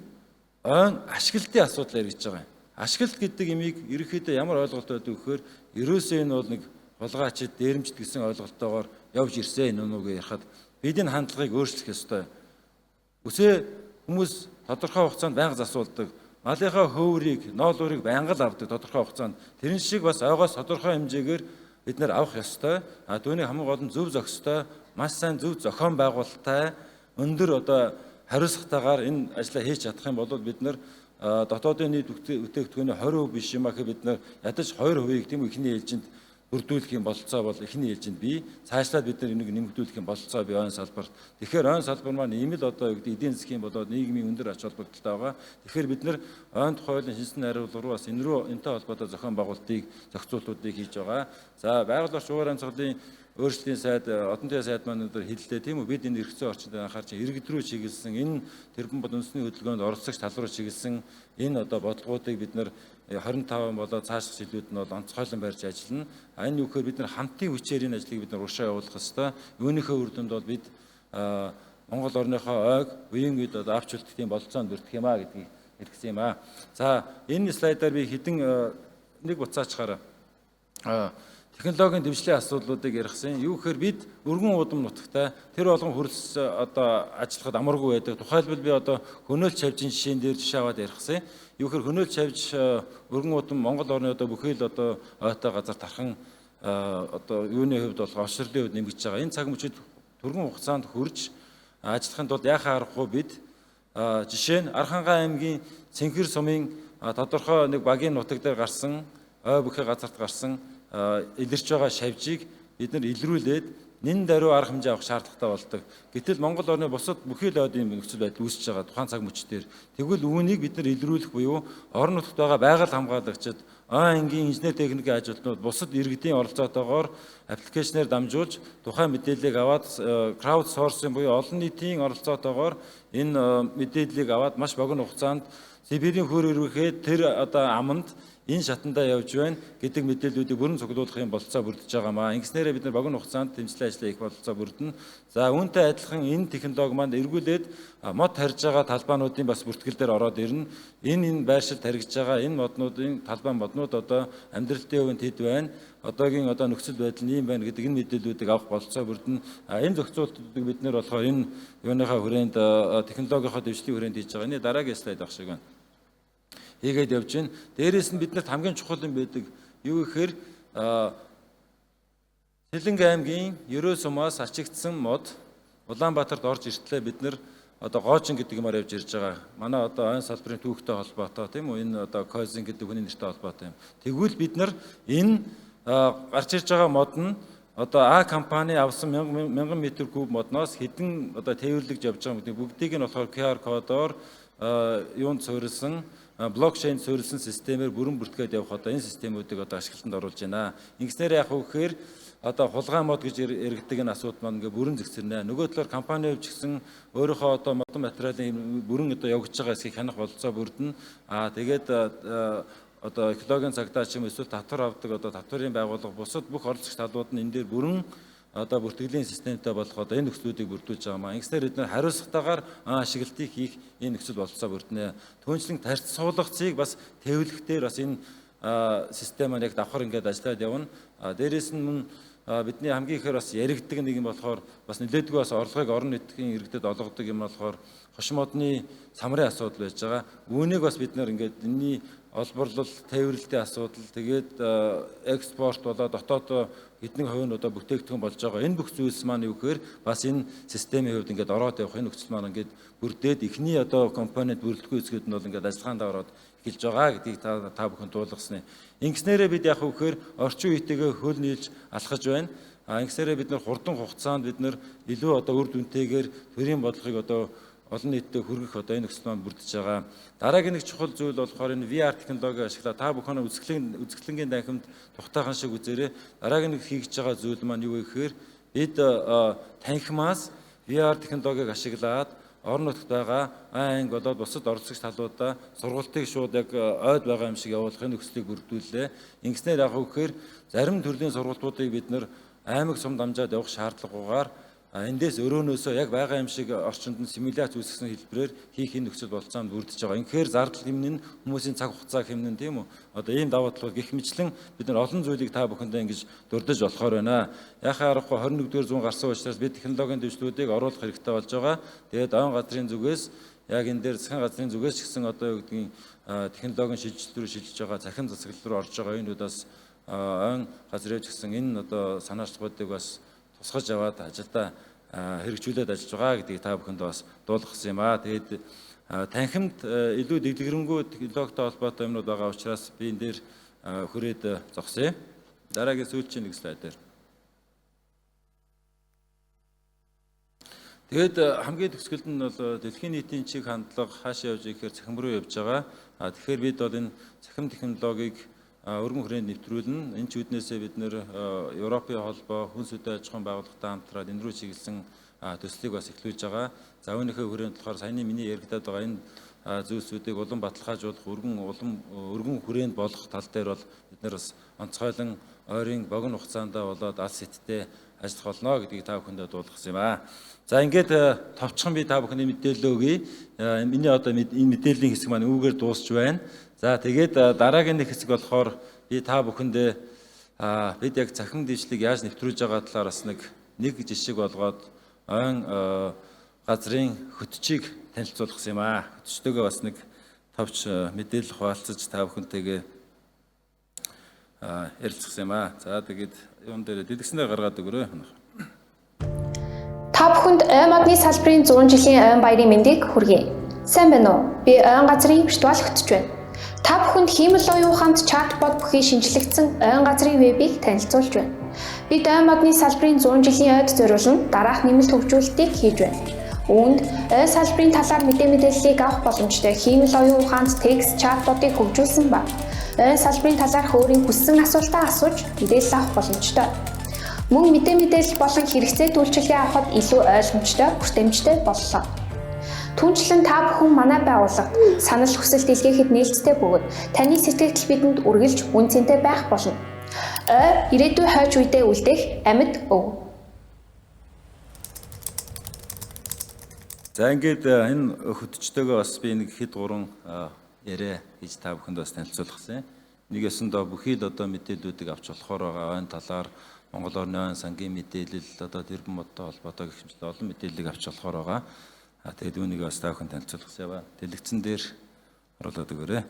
ойн ашиглалтын асуудал яригдж байгаа юм. Ашиглалт гэдэг имийг ерөнхийдөө ямар ойлголт байдаг вэ гэхээр ерөөсөө энэ бол нэг хулгайчид, дээрэмчд гэсэн ойлголтоогоор явж ирсэн энэ нүг ярихад бид энэ хандлагыг өөрчлөх ёстой. Үсээ хүмүүс тодорхой хугацаанд байнга засуулдаг. Малынхаа хөврийг, ноолуурыг байнга л авдаг тодорхой хугацаанд. Тэрэн шиг бас ойгоос тодорхой хэмжээгээр бид нэр авах ёстой. Түүний хамгийн гол нь зөв зохистой, маш сайн зөв зохион байгуулалттай, өндөр одоо хариуцлагатайгаар энэ ажлаа хийж чадах юм бол бид нар дотоодын нийт бүтээгдэхүүний 20% биш юм ахи бид нар ядаж 2%-ийг тийм ихний ээлжинд бүрдүүлэх юм бололцоо бол ихний ээлжинд бий. Цаашлаад бид нар энийг нэмэгдүүлэх юм бололцоо бий ойн салбарт. Тэгэхээр ойн салбар маань ийм л одоо эдийн засгийн болоод нийгмийн өндөр ач холбогдолтой байгаа. Тэгэхээр бид нар ойн тухай хуулийн шинжилгээ хариулга руу бас энэ рүү энэтэй холбоотой зохион байгуулалтыг зохицуултуудыг хийж байгаа. За байгаль орчин уур амьсгалын өөрчлөлийн сайд, одон төвийн сайд маань өнөөдөр хэллээ тийм үү? Бид энэ эргэцэн орчинд анхаарч иргэд рүү чиглэсэн энэ тэрбум бод үндэсний хөдөлгөөнд оролцогч тал руу чиглэсэн энэ одоо бодлогоодыг бид нар 25 болоод цаашдах жилүүд нь бол онцгойлон барьж ажиллана. Энэ юу гэхээр бид нар хамтын хүчээр энэ ажлыг бид нар уршаа явуулах ёстой. Үүнийхээ үр дүнд бол бид Монгол орныхоо ойг үеийн үед одоо авч үлдэх тийм бололцоонд бүрдэх юм а гэдгийг хэлсэн юм а. За энэ слайдаар би хэдэн нэг буцаачаараа технологийн дэвшлийн асуудлуудыг ярихсан. Юу гэхээр бид өргөн удам нутагтай тэр болгон хөрөлс одоо ажиллахад амаргүй байдаг. Тухайлбал би одоо хөнөөлч хавжийн жишээн дээр жишээ аваад ярихсан. Юу гэхээр хөнөөлч хавж өргөн удам Монгол орны одоо бүхэл одоо ойтой газар тархан одоо юуны хувьд бол овширлын хувьд нэмэгдэж байгаа. Энэ цаг мөчид түргэн хугацаанд хурж ажиллахын тулд яхаа аргагүй бид жишээ нь Архангай аймгийн Цэнхэр сумын тодорхой нэг багийн нутаг дээр гарсан ой бүхий газарт гарсан илэрч байгаа шавжийг бид нар илрүүлээд нэн даруй арга хэмжээ авах шаардлагатай болдог. Гэтэл Монгол орны бусад бүхий л ойдын нөхцөл байдал үүсэж байгаа тухайн цаг мөчтөр. Тэгвэл үүнийг бид нар илрүүлэх буюу орон нутагт байгаа байгаль хамгаалагчид, ойн ангийн инженер техникийн ажилтнууд бусад иргэдийн оролцоотойгоор аппликейшнээр дамжуулж тухайн мэдээллийг аваад крауд сорсинг буюу олон нийтийн оролцоотойгоор энэ мэдээллийг аваад маш богино хугацаанд Сибирийн хөр өргөхөд тэр одоо аманд энэ шатандаа явж байна гэдэг мэдээллүүдийг бүрэн цуглуулах юм бололцоо бүрдэж байгаа маа. Ингэснээрээ бид нар богино хугацаанд дэмжлэг ажлаа их бололцоо бүрдэнэ. За үүнтэй адилхан энэ технологи маань эргүүлээд мод тарьж байгаа талбаануудын бас бүртгэл дээр ороод ирнэ. Энэ байршилд тарьж байгаа энэ моднуудын талбай моднууд одоо амьдралтын хувьд хэд байна? Одоогийн одоо нөхцөл байдал нь ийм байна гэдэг энэ мэдээллүүдийг авах бололцоо бүрдэнэ. Энэ зохицуултуудыг бид нэр болохоор энэ юуныхаа хүрээнд технологийнхоо дэвшлийн хүрээнд хийж байгаа. Энэ дараагийн слайд авах шиг байна. Хийгээд явж байна. Дээрээс нь биднэрт хамгийн чухал юм байдаг. Юу гэхээр Сэлэнг аймгийн Ерөө сумаас ачигдсан мод Улаанбаатарт орж иртлээ бид нар одоо Гоожин гэдэг юмар явж ирж байгаа. Манай одоо ойн салбарын түүхтэй холбоотой тийм үү? Энэ одоо Койзин гэдэг хүний нэртэй холбоотой юм. Тэгвэл бид нар энэ гарч ирж байгаа мод нь одоо А компани авсан 1000 м3 модноос хэдэн одоо тээвэрлэгж явж байгаа гэдэг бүгдийг нь болохоор QR кодоор юунд суурилсан блокчейн суурилсан системээр бүрэн бүртгээд явах одоо энэ системүүдийг одоо ашиглалтанд оруулж байна. Ингэснээр яг үхээр одоо хулгай мод гэж яригддаг энэ асуудал маань ингээ бүрэн зэгцэрнэ. Нөгөө талаар компани хувьч гэсэн өөрийнхөө одоо модон материалын бүрэн одоо явагдаж байгаа эсхийг хянах бололцоо бүрдэнэ. Тэгээд одоо экологийн цагдаа ч юм эсвэл татвар авдаг одоо татварын байгууллага бусад бүх оролцогч талууд нь энэ дээр бүрэн одоо бүртгэлийн системтэй болох одоо энэ нөхцлүүдийг бүрдүүлж байгаа маа. Ингэснээр бид нар хариуцлагатайгаар ашиглалтыг хийх энэ нөхцөл бололцоо бүрдэнэ. Түүнчлэн тарьц суулгацыг бас тээвэрлэхээр бас энэ систем маань яг давхар ингээд ажиллаад явна. Дээрээс нь бидний хамгийн ихээр бас яригддаг нэг юм болохоор бас нэлээдгүй бас орлогыг орон нутгийн иргэдэд олгодог юм болохоор хош модны самрын асуудал байж байгаа. Үүнийг бас бид нар ингээд энэний олборлол, тээвэрлэлтийн асуудал, тэгээд экспорт болоод дотоод эдний хувь нь одоо бүтээгдэхүүн болж байгаа. Энэ бүх зүйлс маань юу гэхээр бас энэ системийн хувьд ингээд ороод явах энэ нөхцөл маань ингээд бүрдээд эхний одоо компонент бүрэлдэхүүн эзэхэд нь бол ингээд ажиллагаанд ороод эхэлж байгаа гэдгийг та бүхэн дуулгасны. Ингэснээрээ бид яг үхээр орчин үетэйгээ хөл нийлж алхаж байна. Ингэснээрээ бид нар хурдан хугацаанд бид нар илүү одоо үр дүнтэйгээр төрийн бодлогыг одоо олон нийтэд хүргэх одоо энэ нөхцөл маань бүрдэж байгаа. Дараагийн нэг чухал зүйл болохоор энэ VR технологи ашиглаад та бүхэн үзэсгэлэнгийн танхимд тухтайхан шиг үзээрэй. Дараагийн нэг хийж байгаа зүйл маань юу вэ гэхээр бид танхимаас VR технологиг ашиглаад орон нутгад байгаа анги болоод бусад оролцогч талуудаа сургалтыг шууд яг ойд байгаа юм шиг явуулахын нөхцөлийг бүрдүүллээ. Ингэснээр яг үгээр зарим төрлийн сургалтуудыг бид нэр аймаг сум дамжаад явах шаардлагагүйгээр эндээс өрөөнөөсөө яг байгаа юм шиг орчинд нь симуляц үүсгэсэн хэлбэрээр хийх энэ нөхцөл болцоонд бүрдэж байгаа. Инхээр зардал хэмнэн хүмүүсийн цаг хугацаа хэмнэн тийм үү? Одоо ийм давуу талууд гэх мэтлэн бид нар олон зүйлийг та бүхэндээ ингэж дурдж болохоор байна. Яхаа аргагүй 21-р зуун гарсан учраас бид технологийн дэвшлүүдийг оруулах хэрэгтэй болж байгаа. Тэгээд ойн газрын зүгээс яг энэ дээр засгийн газрын зүгээс ч гэсэн одоо юу гэдгийг технологийн шилжилт рүү шилжиж байгаа, захин засаглал руу орж байгаа энэ удаас ойн газрын ч гэсэн энэ одоо санаачлагуудыг бас тусгаж аваад ажилдаа хэрэгжүүлээд ажиллаж байгаа гэдгийг та бүхэнд бас дуулгасан юм аа. Тэгээд танхимд илүү дэглэгэрэнгүй технологитой холбоотой юмнууд байгаа учраас би энэ дээр хүрээд зогсъё. Дараагийн сүүлчийн нэг слайд дээр. Тэгээд хамгийн төгсгөлд нь бол дэлхийн нийтийн чиг хандлага хаашаа явж ихээр цахим руу явж байгаа. Тэгэхээр бид бол энэ цахим технологиг өргөн хүрээнд нэвтрүүлнэ. Энэ ч үднээсээ бид нэр Европын холбоо, хүнс үдэ аж ахуйн байгууллагатай хамтраад энэ рүү чиглэсэн төслийг бас эхлүүлж байгаа. За үүнийхээ хүрээнд болохоор саяны миний яригадаад байгаа энэ зүйлсүүдийг улам баталгаажуулах, өргөн хүрээнд болох тал дээр бол бид нар бас онцгойлон ойрын богино хугацаанд болоод алс сэттэй ажиллах болно гэдгийг та бүхэндээ дуулгасан юм аа. За ингээд товчхон би та бүхний мэдээлэл өгье. Миний одоо энэ мэдээллийн хэсэг маань үүгээр дуусч байна. За тэгээд дараагийн нэг хэсэг болохоор би та бүхэндээ бид яг цахим дэвшлиг яаж нэвтрүүлж байгаа талаар бас нэг жишээг болгоод ойн газрын хөтчийг танилцуулсан юм аа. Хөтчтэйгээ бас нэг товч мэдээлэл хуваалцаж та бүхэнтэйгээ ярилцсан юм аа. За тэгээд юун дээр дэлгэснээр гаргаад өгөрөө. Та бүхэнд ойн модны салбарын 100 жилийн ойн баярын мэндийг хүргэе. Сайн байна уу? Би ойн газрын виртуал хөтч байна. Та бүхэнд хиймэл оюуханд чатбот бүхий шинжлэгдсэн ойн газрын вебийг танилцуулж байна. Бид ойн модны салбарын 100 жилийн ойд зориулан дараах нэмэлт хөгжүүлэлтийг хийж байна. Үүнд ойн салбарын талаар мэдээллийг авах боломжтой хиймэл оюуханд текст чатботыг хөгжүүлсэн ба ойн салбарын талаарх өөрийн хүссэн асуултаа асууж мэдээлэл авах боломжтой. Мөн мэдээлэл болон хэрэгцээ үйлчилгээ авахд илүү ойлгомжтой, хүртээмжтэй боллоо. Түүнчлэн та бүхэн манай байгууллагад санал хүсэлт илгээхэд нээлттэй бөгөөд таны сэтгэл бидэнд үргэлж үн цэнтэй байх болно. Ирээдүйн хойч үедээ үлдэх амьд өв. За ингээд энэ хөтчтэйгээ бас би нэг хэд гурван яриа хийж та бүхэнд бас танилцуулсан. Нэгээсэндээ бүхий л одоо мэдээллүүдийг авч болохоор байгаа энэ талаар Монгол Орны ойн сангийн мэдээлэл одоо тэрбум модтой холбоотой гэх мэт олон мэдээллийг авч болохоор байгаа. Тэгээд үүнийг бас та бүхэн танилцуулсан яваа. Дэлгэцэн дээр оруулаад өгөөрэй.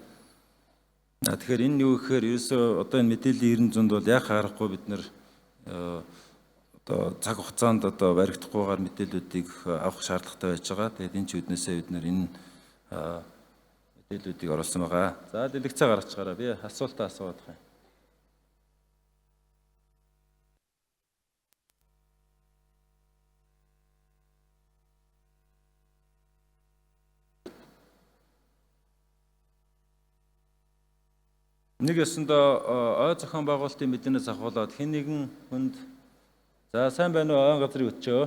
Тэгэхээр энэ юу гэхээр ерөөсөө одоо энэ мэдээллийн 90 зунд бол яг харахгүй бид нэр одоо цаг хугацаанд одоо баригдахгүйгээр мэдээллүүдийг авах шаардлагатай байж байгаа. Тэгээд энэ ч үднээсээ бид нэр энэ мэдээллүүдийг оруулсан байгаа. За дэлгэцээ гаргаж чараа. Би асуултаа асууад байна. Нэг ёсондоо ой зохион байгуулалтын мэдээнээс ахуулаад хэн нэгэн хүнд за сайн байна уу ойн газрын өчөө.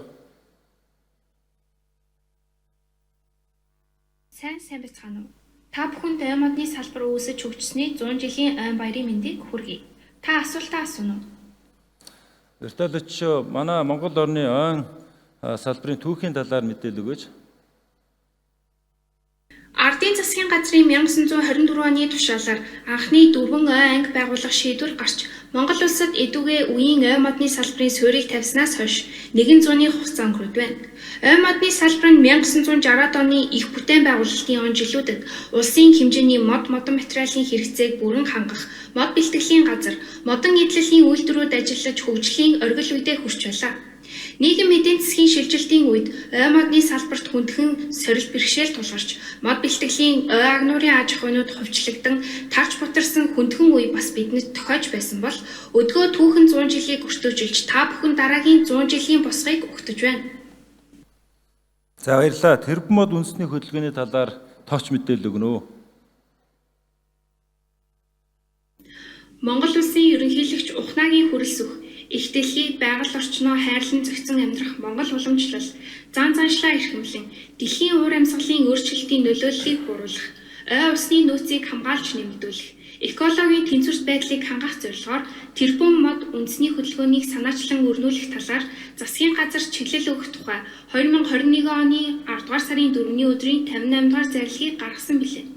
Сайн бацгаана уу. Та бүхэнд ойн модны салбар үүсэж хөгжсөний 100 жилийн ойн баярын мэндийг хүргэе. Та асуултаа асууна уу? Виртуал өчөө манай Монгол Орны ойн салбарын түүхийн талаар мэдээлэл өгөөч. Ардын засгийн газрын 1924 оны тушаалаар анхны 4 ой анги байгуулах шийдвэр гарч Монгол улсад эдүгээ үеийн ой модны салбарын суурийг тавьснаас хойш 100-ны хугацаа өнгөрөөд байна. Ой модны салбар нь 1960-ад оны их бүтээн байгуулалтын он жилүүдэд улсын хэмжээний модон материалын хэрэгцээг бүрэн хангах мод бэлтгэлийн газар, модон эдлэлийн үйлдвэрүүд ажиллаж хөгжлийн оргил үедээ хүрч байлаа. Нийгэм эдийн засгийн шилжилтийн үед ой модны салбарт хүндхэн сорилт бэрхшээл тулгарч, мод бэлтгэлийн ой агнуурын аж ахуйнууд хувьчлагдан тарч бутарсан хүндхэн үе бас бидэнд тохиож байсан бол өдгөө түүхэн 100 жилийг өртөөжилж та бүхэн дараагийн 100 жилийн босгыг өгтөж байна. За баярлалаа. Тэрбум мод үндэсний хөдөлгөөний талаар товч мэдээлэл өгнө үү? Монгол улсын ерөнхийлөгч Ухнагийн хүрэлцэх их дэлхийд байгаль орчноо хайрлан зохицон амьдрах Монгол уламжлал, зан заншлаа эрхэмлэн, дэлхийн уур амьсгалын өөрчлөлтийн нөлөөллийг бууруулах, ой усны нөөцийг хамгаалж нэмэгдүүлэх, экологийн тэнцвэрт байдлыг хангах зорилгоор тэрбум мод үндэсний хөдөлгөөнийг санаачлан өрнүүлэх талаар засгийн газар чиглэл өгөх тухай 2021 оны 10 дугаар сарын 4-ний өдрийн 58 дугаар зарлигийг гаргасан билээ.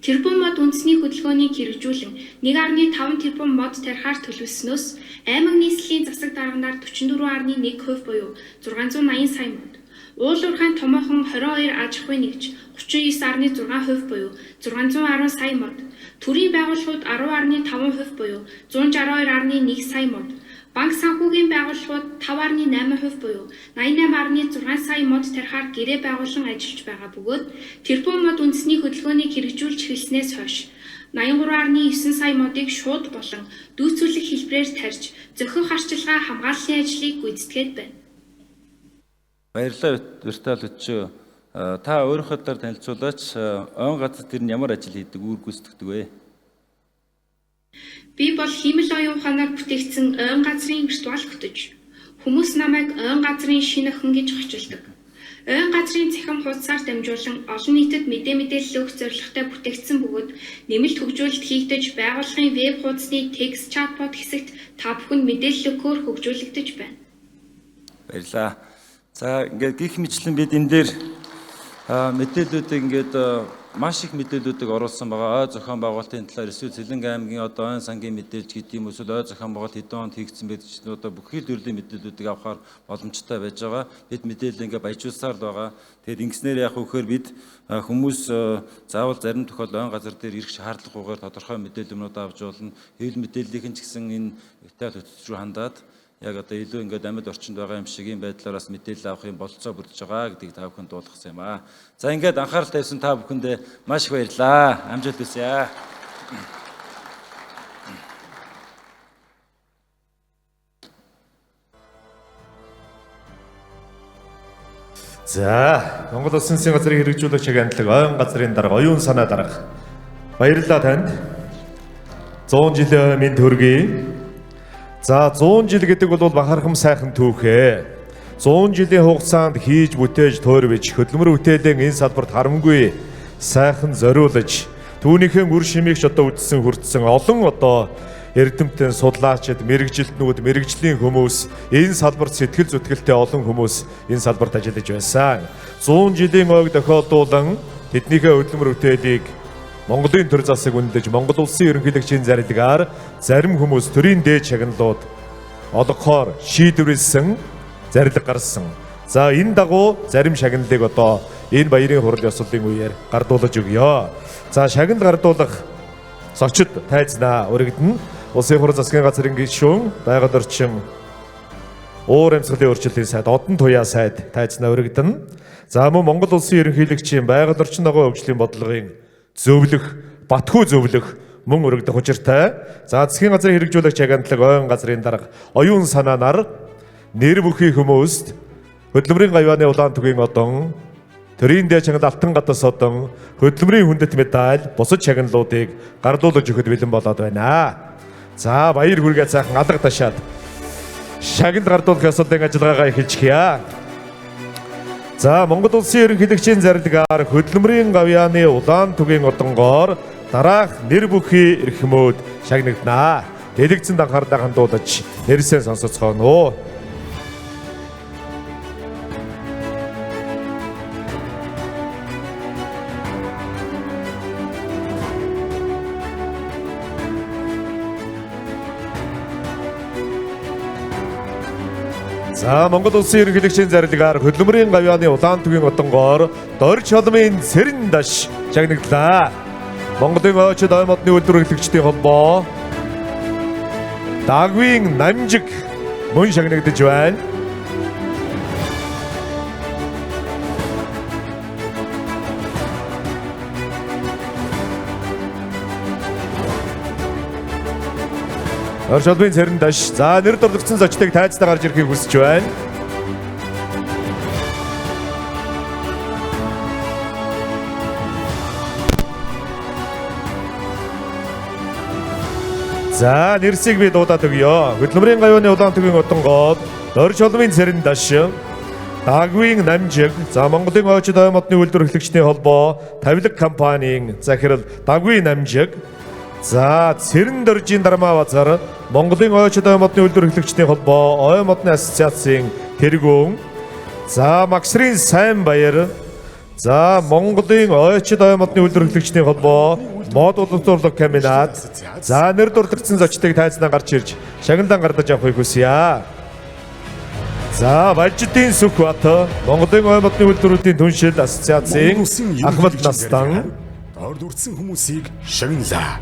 Тэрбум мод үндэсний хөдөлгөөнийг хэрэгжүүлэн 1.5 тэрбум мод тарихаар төлөвлөснөөс аймаг нийслэлийн засаг дарганаар 44.1% буюу 680 сая мод, уул уурхайн томоохон 22 аж ахуй нэгж 39.6% буюу 610 сая мод, төрийн байгууллагууд 10.5% буюу 162.1 сая мод, банк санхүүгийн байгууллагууд 5.8% буюу 88.6 сая мод тарихаар гэрээ байгуулан ажиллаж байгаа бөгөөд тэрбум мод үндэсний хөдөлгөөнийг хэрэгжүүлж эхэлснээс хойш 83.9 сая модыг шууд болон дүүцүүлэх хэлбэрээр тарьж зохих харчилгаа хамгааллын ажлыг гүйцэтгээд байна. Баярлалаа Вертал өчөө. Та өөрийнхөө талаар танилцуулаач. Он газар тэр нь ямар ажил хийдэг, үүрэг гүйцэтгэдэг вэ? Би бол хиймэл оюун ухаанаар бүтээгдсэн ойн газрын виртуал хөтөж. Хүмүүс намайг ойн газрын шинэ охин гэж хочилдог. Ойн газрын цахим хуудасаар дамжуулан олон нийтэд мэдээлэл өгөх зорилготой бүтээгдсэн бөгөөд нэмэлт хөгжүүлэлт хийгдэж байгууллагын веб хуудасны текст чатбот хэсэгт та бүхэнд мэдээлэл өгөхөөр хөгжүүлэгдэж байна. Баярлалаа. За ингээд гих мэтлэн бид энэ дээр мэдээллүүдийг ингээд маш их мэдээллүүдийг оруулсан байгаа. Ой зохион байгуулалтын талаар эсвэл Цэлэнг аймгийн одоо ойн сангийн мэдээлж гэдэг юм эсвэл ой зохион байгуулалт хэдэн онд хийгдсэн байдаг ч одоо бүхий л төрлийн мэдээллүүдийг авахар боломжтой байж байгаа. Бид мэдээлэл ингээд баяжуулсаар л байгаа. Тэгэхээр ингэснээр яг вөхөр бид хүмүүс заавал зарим тохиолдолд ойн газар дээр ирэх шаардлагагүйгээр тодорхой мэдээллүүд авч болно. Хэвлэл мэдээллийнхэн ч гэсэн энэ виртуал хөтөлбөр рүү хандаад яг одоо илүү ингээд амьд орчинд байгаа юм шиг юм байдлаараас мэдээлэл авах юм болцоо бүрдэж байгаа гэдгийг та бүхэнд дуулгасан юм аа. За ингээд анхаарал тавьсан та бүхэндээ маш их баярлалаа. Амжилт хүсье. За, Монгол Улсын засгийн газрын хэрэгжүүлэгч агентлаг ойн газрын дарга оюун санаа дарга. Баярлалаа танд. 100 жилийн мэнд хүргэе. За 100 жил гэдэг бол бахархам сайхан түүхээ. 100 жилийн хугацаанд хийж бүтээж тойрвч хөдөлмөр бүтээлийн энэ салбарт харамгүй сайхан зориулж түүнийхэн үр шимийг ч одоо үдсэн хүртсэн олон одоо эрдэмтэн судлаачид мэрэгжилтнүүд мэрэгжлийн хүмүүс энэ салбарт сэтгэл зүтгэлтэй олон хүмүүс энэ салбарт ажиллаж байсан. 100 жилийн ойг тохиолдуулан тэднийхээ хөдөлмөр бүтээлийг Монголын төр засаг үнэлж Монгол улсын ерөнхийлөгчийн зарилгаар зарим хүмүүс төрийн дээд шагналууд олгохоор шийдвэрлсэн зарилга гарсан. За энэ дагуу зарим шагналыг одоо энэ баярын хурал ёслолын үеэр гардуулж өгье. За шагнал гардуулах зочид тайзнаа өргөдөн Улсын хурлын засгийн газрын гишүүн байгаль орчин уур амьсгалын өөрчлөлийн сайд Одон Туяа сайд тайзнаа өргөдөн. За мөн Монгол улсын ерөнхийлөгчийн байгаль орчин ногоо хөгжлийн бодлогын зөвлөх, батхүү зөвлөх мөн өргөдөх учиртай. За засгийн газрын хэрэгжүүлэгч агентлаг ойн газрын дарга оюун санаанаар нэр бүхий хүмүүст хөдөлмөрийн гавьяаны улаан түгийн одон, төрийн дээд чангалт алтан гадас одон, хөдөлмөрийн хүндэт медаль, бусад шагналуудыг гардуулж өгөхөд бэлэн болоод байна. За баяр хүргээ цаахан алга ташаад шагнал гардуулах ёслолын ажиллагаагаа эхэлчихье. За Монгол улсын ерөнхийлөгчийн зарилгаар хөдөлмөрийн гавьяаны улаан түгийн одонгоор дараах нэр бүхий эрхмүүд шагнагдана. Дэлгэцэн анхаарлаа хандуулж нэрсээ сонсоцгооно. За Монгол улсын ерөнхийлөгчийн зарилгаар хөдөлмөрийн гавьяаны улаан түгийн утангоор дорж холмын цэрэн даш шагнаглаа. Монголын ойчид ой модны үйлдвэр эрхлэгчдийн холбоо Дагвийн намжиг мөн шагнагдж байна. Оршолбын цэрэн даш. За нэр дурлагдсан зочдыг тайцтай гарч ирэхийг хүсэж байна. За нэрсийг би дуудаад өгье. Хөдөлмөрийн гавьяаны улаан түгийн утангууд Оршолбын цэрэн даш. Дагвийн намжиг. За Монголын ойчид ой модны үйлдвэр эрхлэгчдийн холбоо тавилга компанийн захирал Дагвийн намжиг. За цэрэн дөржийн дармаа базар Монголын ойчид ой модны үйлдвэр эрхлэгчдийн холбоо ой модны ассоциацийн тэргүүн. За Максрын сайн баяр. За Монголын ойчид ой модны үйлдвэр эрхлэгчдийн холбоо мод боловсруулах комбинат. За нэр дурлагдсан зочдыг тайзнаа гарч ирж шагналан гардаж авахыг хүсье. За Балжидын Сүхбат Монголын ой модны үйлдвэрүүдийн түншил ассоциацийн Ахмад Настан орд үрдсэн хүмүүсийг шагналаа.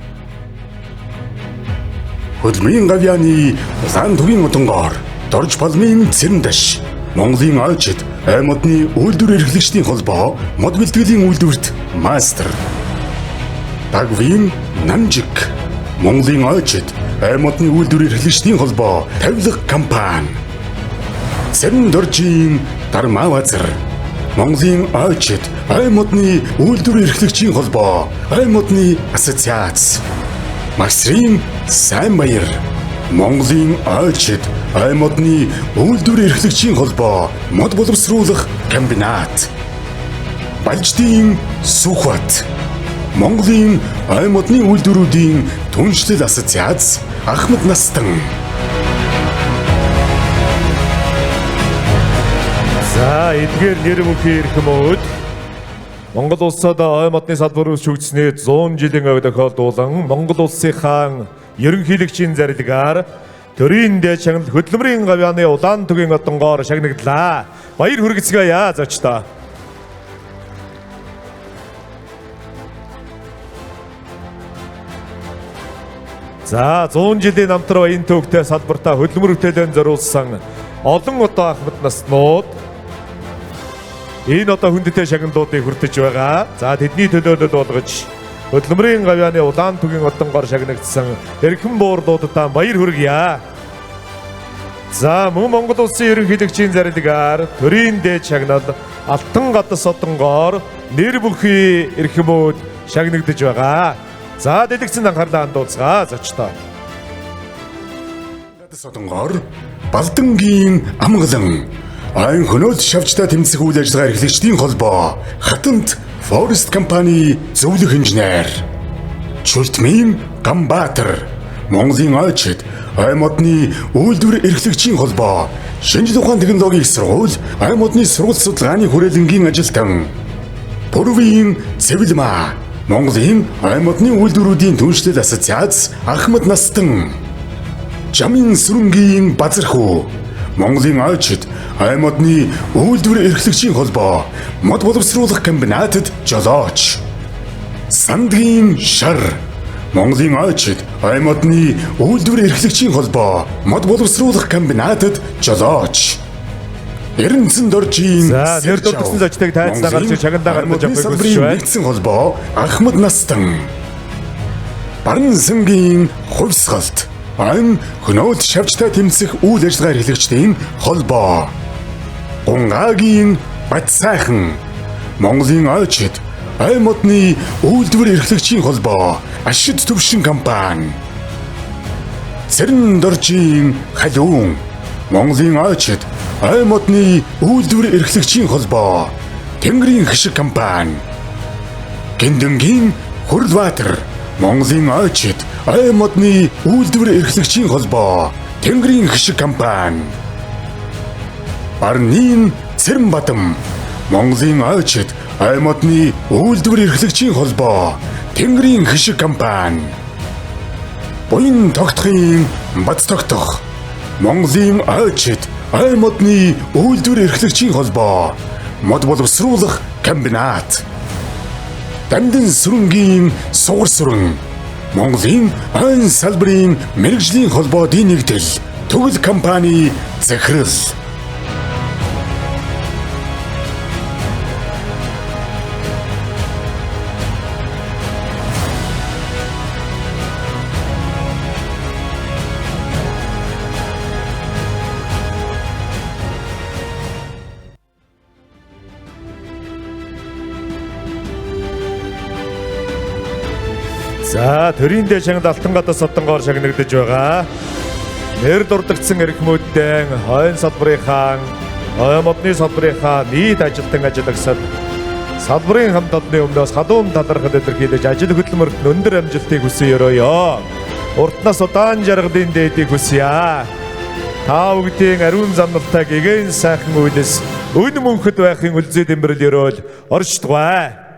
Хөдөлмөрийн гавьяаны улаан түгийн утангоор дорж холмын цэрэн даш. Монголын ойчид ой модны үйлдвэр эрхлэгчдийн холбоо мод бэлтгэлийн үйлдвэрт мастер. Дагвийн намжиг. Монголын ойчид ой модны үйлдвэр эрхлэгчдийн холбоо тавилга компани. Цэрэн доржийн дармаа базар Монголын ойчид ой модны үйлдвэр эрхлэгчийн холбоо ой модны ассоциац. Максрын сайн баяр Монголын ойчид ой модны үйлдвэр эрхлэгчийн холбоо мод боловсруулах комбинат. Балжидын Сүхбат Монголын ой модны үйлдвэрүүдийн түншлэл ассоциац Ахмад Настан. За эдгээр нэр бүхий эрх мөд Монгол улсад ой модны салбар үүсгэгдсэний 100 жилийн ой тохиолдуулан Монгол улсын хаан ерөнхийлөгчийн зарилгаар төрийн дээд шагнал хөдөлмөрийн гавьяаны улаан түгийн утангоор шагнаглаа. Баяр хүргэцгээе зочдоо. За 100 жилийн намтар баян төвөгтэй салбартаа хөдөлмөр бүтээлэн зориулсан олон удаа Ахмад наснууд энэ одоо хүндэтэй шагналуудыг хүртэж байгаа. За тэдний төлөөлөл болгож хөдөлмөрийн гавьяаны улаан түгийн утангоор шагнагдсан эрхэм буурлуудаа баяр хүргье. За мөн Монгол улсын ерөнхийлөгчийн зарилгаар төрийн дээд шагнал Алтан гадас одонгоор нэр бүхий эрхэмүүд шагнагдж байгаа. За дэлгэцэн анхаарлаа хандуулцгаа зочдоо. Гадас одонгоор Балдангийн амгалан айн хөнөөд шавчтай тэмцэх үйл ажиллагаа эрхлэгчдийн холбоо Хатант Форест компани зөвлөх инженер Чултмын Гамбатар Монголын ойчид ой модны үйлдвэр эрхлэгчийн холбоо шинжлэх ухааны технологийн сургууль ой модны сургууль судалгааны хүрээлэнгийн ажилтан Бүрвийн Цэвэлма Монголын ой модны үйлдвэрүүдийн түншлэл ассоциац Ахмад Настан Жамин Сүрэнгийн Базархүү Монголын ойчид ой модны үйлдвэр эрхлэгчийн холбоо мод боловсруулах комбинатад жолооч Сандгийн Шар Монголын ойчид ой модны үйлдвэр эрхлэгчийн холбоо мод боловсруулах комбинатад жолооч Эрдэнэсэн доржийн За нэр дурлагдсан зочдыг тайзнаа гарч ирж шагналаа гардаж авахыг хүсэж байна. нэгдсэн холбоо Ахмад Настан Барнсангийн хувьсгалт айн хөнөөд шавчтай тэмцэх үйл ажиллагаа эрхлэгчдийн холбоо Гунгагийн Бацайхан Монголын ойчид ой модны үйлдвэр эрхлэгчийн холбоо Ашид төвшин компани Цэрэн доржийн халуун Монголын ойчид ой модны үйлдвэр эрхлэгчийн холбоо Тэнгэрийн хишиг компани Гиндэнгийн Хүрлбаатар Монголын ойчид ой модны үйлдвэр эрхлэгчийн холбоо Тэнгэрийн хишиг компани Барнын Цэрэнбатам Монголын ойчид ой модны үйлдвэр эрхлэгчийн холбоо Тэнгэрийн хишиг компани Буян тогтохын Бац тогтох Монголын ойчид ой модны үйлдвэр эрхлэгчийн холбоо, мод боловсруулах комбинат, Дамдын сүрэнгийн сугар сүрэн, Монголын ойн салбарын мэргэжлийн холбоодын нэгдэл, Төгөл компани захирал. За төрийн дэшин алтан гадас содонгоор шагнагдж байгаа. Нэр дурдгдсан эрхмүүдэн хойн салбарынхаа, ой модны салбарынхаа нийт ажилтан ажиллагсад салбарын хамт олонны өмнөөс халуун талархал илэрхийлж ажил хөдөлмөрт өндөр амжилтыг хүсэн ёроо. Уртнаас удаан жаргалын дээдийг хүсье. Та бүгдийн ариун замналтаа гэгэн сайхан үйлс өн мөнхөд байхын үлзий дэмбэрэл ёроол оршдгоо.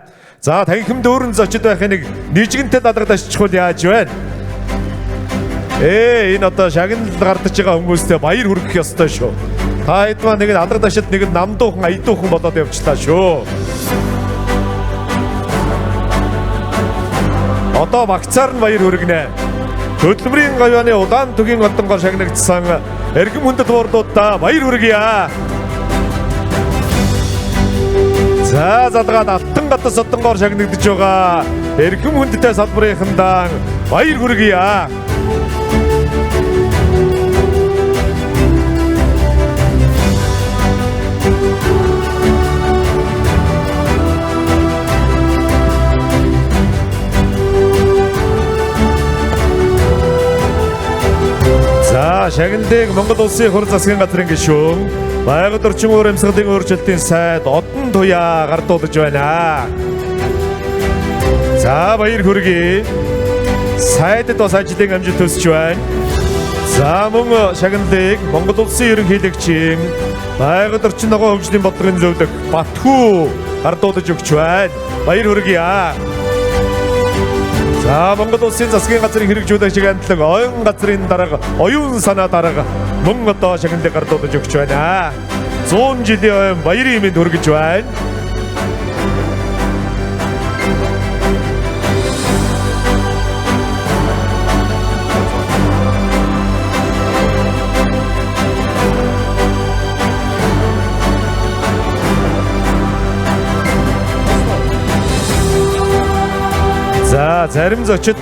За танхимд өөрн зочид байхын нэг нийжгэнтэй дадрагд ашиглах яаж вэ? Энэ одоо шагналд гардаж байгаа хүмүүстээ баяр хүргэх ёстой шүү. Та хэдваа нэг нь алга дашид нэг нь намдуухан аядуухан болоод явчлаа шүү. Одоо багцаар нь баяр хүргэнэ. Хөдөлмөрийн гавьяаны улаан төгийн голдонгоор шагнагдсан эрхэм хүндэт хурлуудаа баяр хүргье. За залгаад алтан гадас содонгоор шагнагдж байгаа эрхэм хүндтэй салбарынхандаа баяр хүргье. За шагналыг Монгол Улсын хур засгийн газрын гишүүн Байгаль орчин үеийн амьсгалын өөрчлөлтийн сайд Одон Туяа гардуулж байна. За баяр хүргэе. Сайдд бас ажлын амжилт төсөж байна. За мөн шагналыг Монгол Улсын ерөнхийлөгчийн Байгаль орчин ногоон хөгжлийн бодлогын зөвлөх Батхүү гардуулж өгч байна. Баяр хүргэе. За Монгол Улсын засгийн газрын хэрэгжүүлэгчийн хамтлаг оюун газрын дарга оюун санаа дарга мөн одоо шагналыг гардуулж өгч байна. 100 жилийн ойн баярын мэнд хүргэж байна. За зарим зочид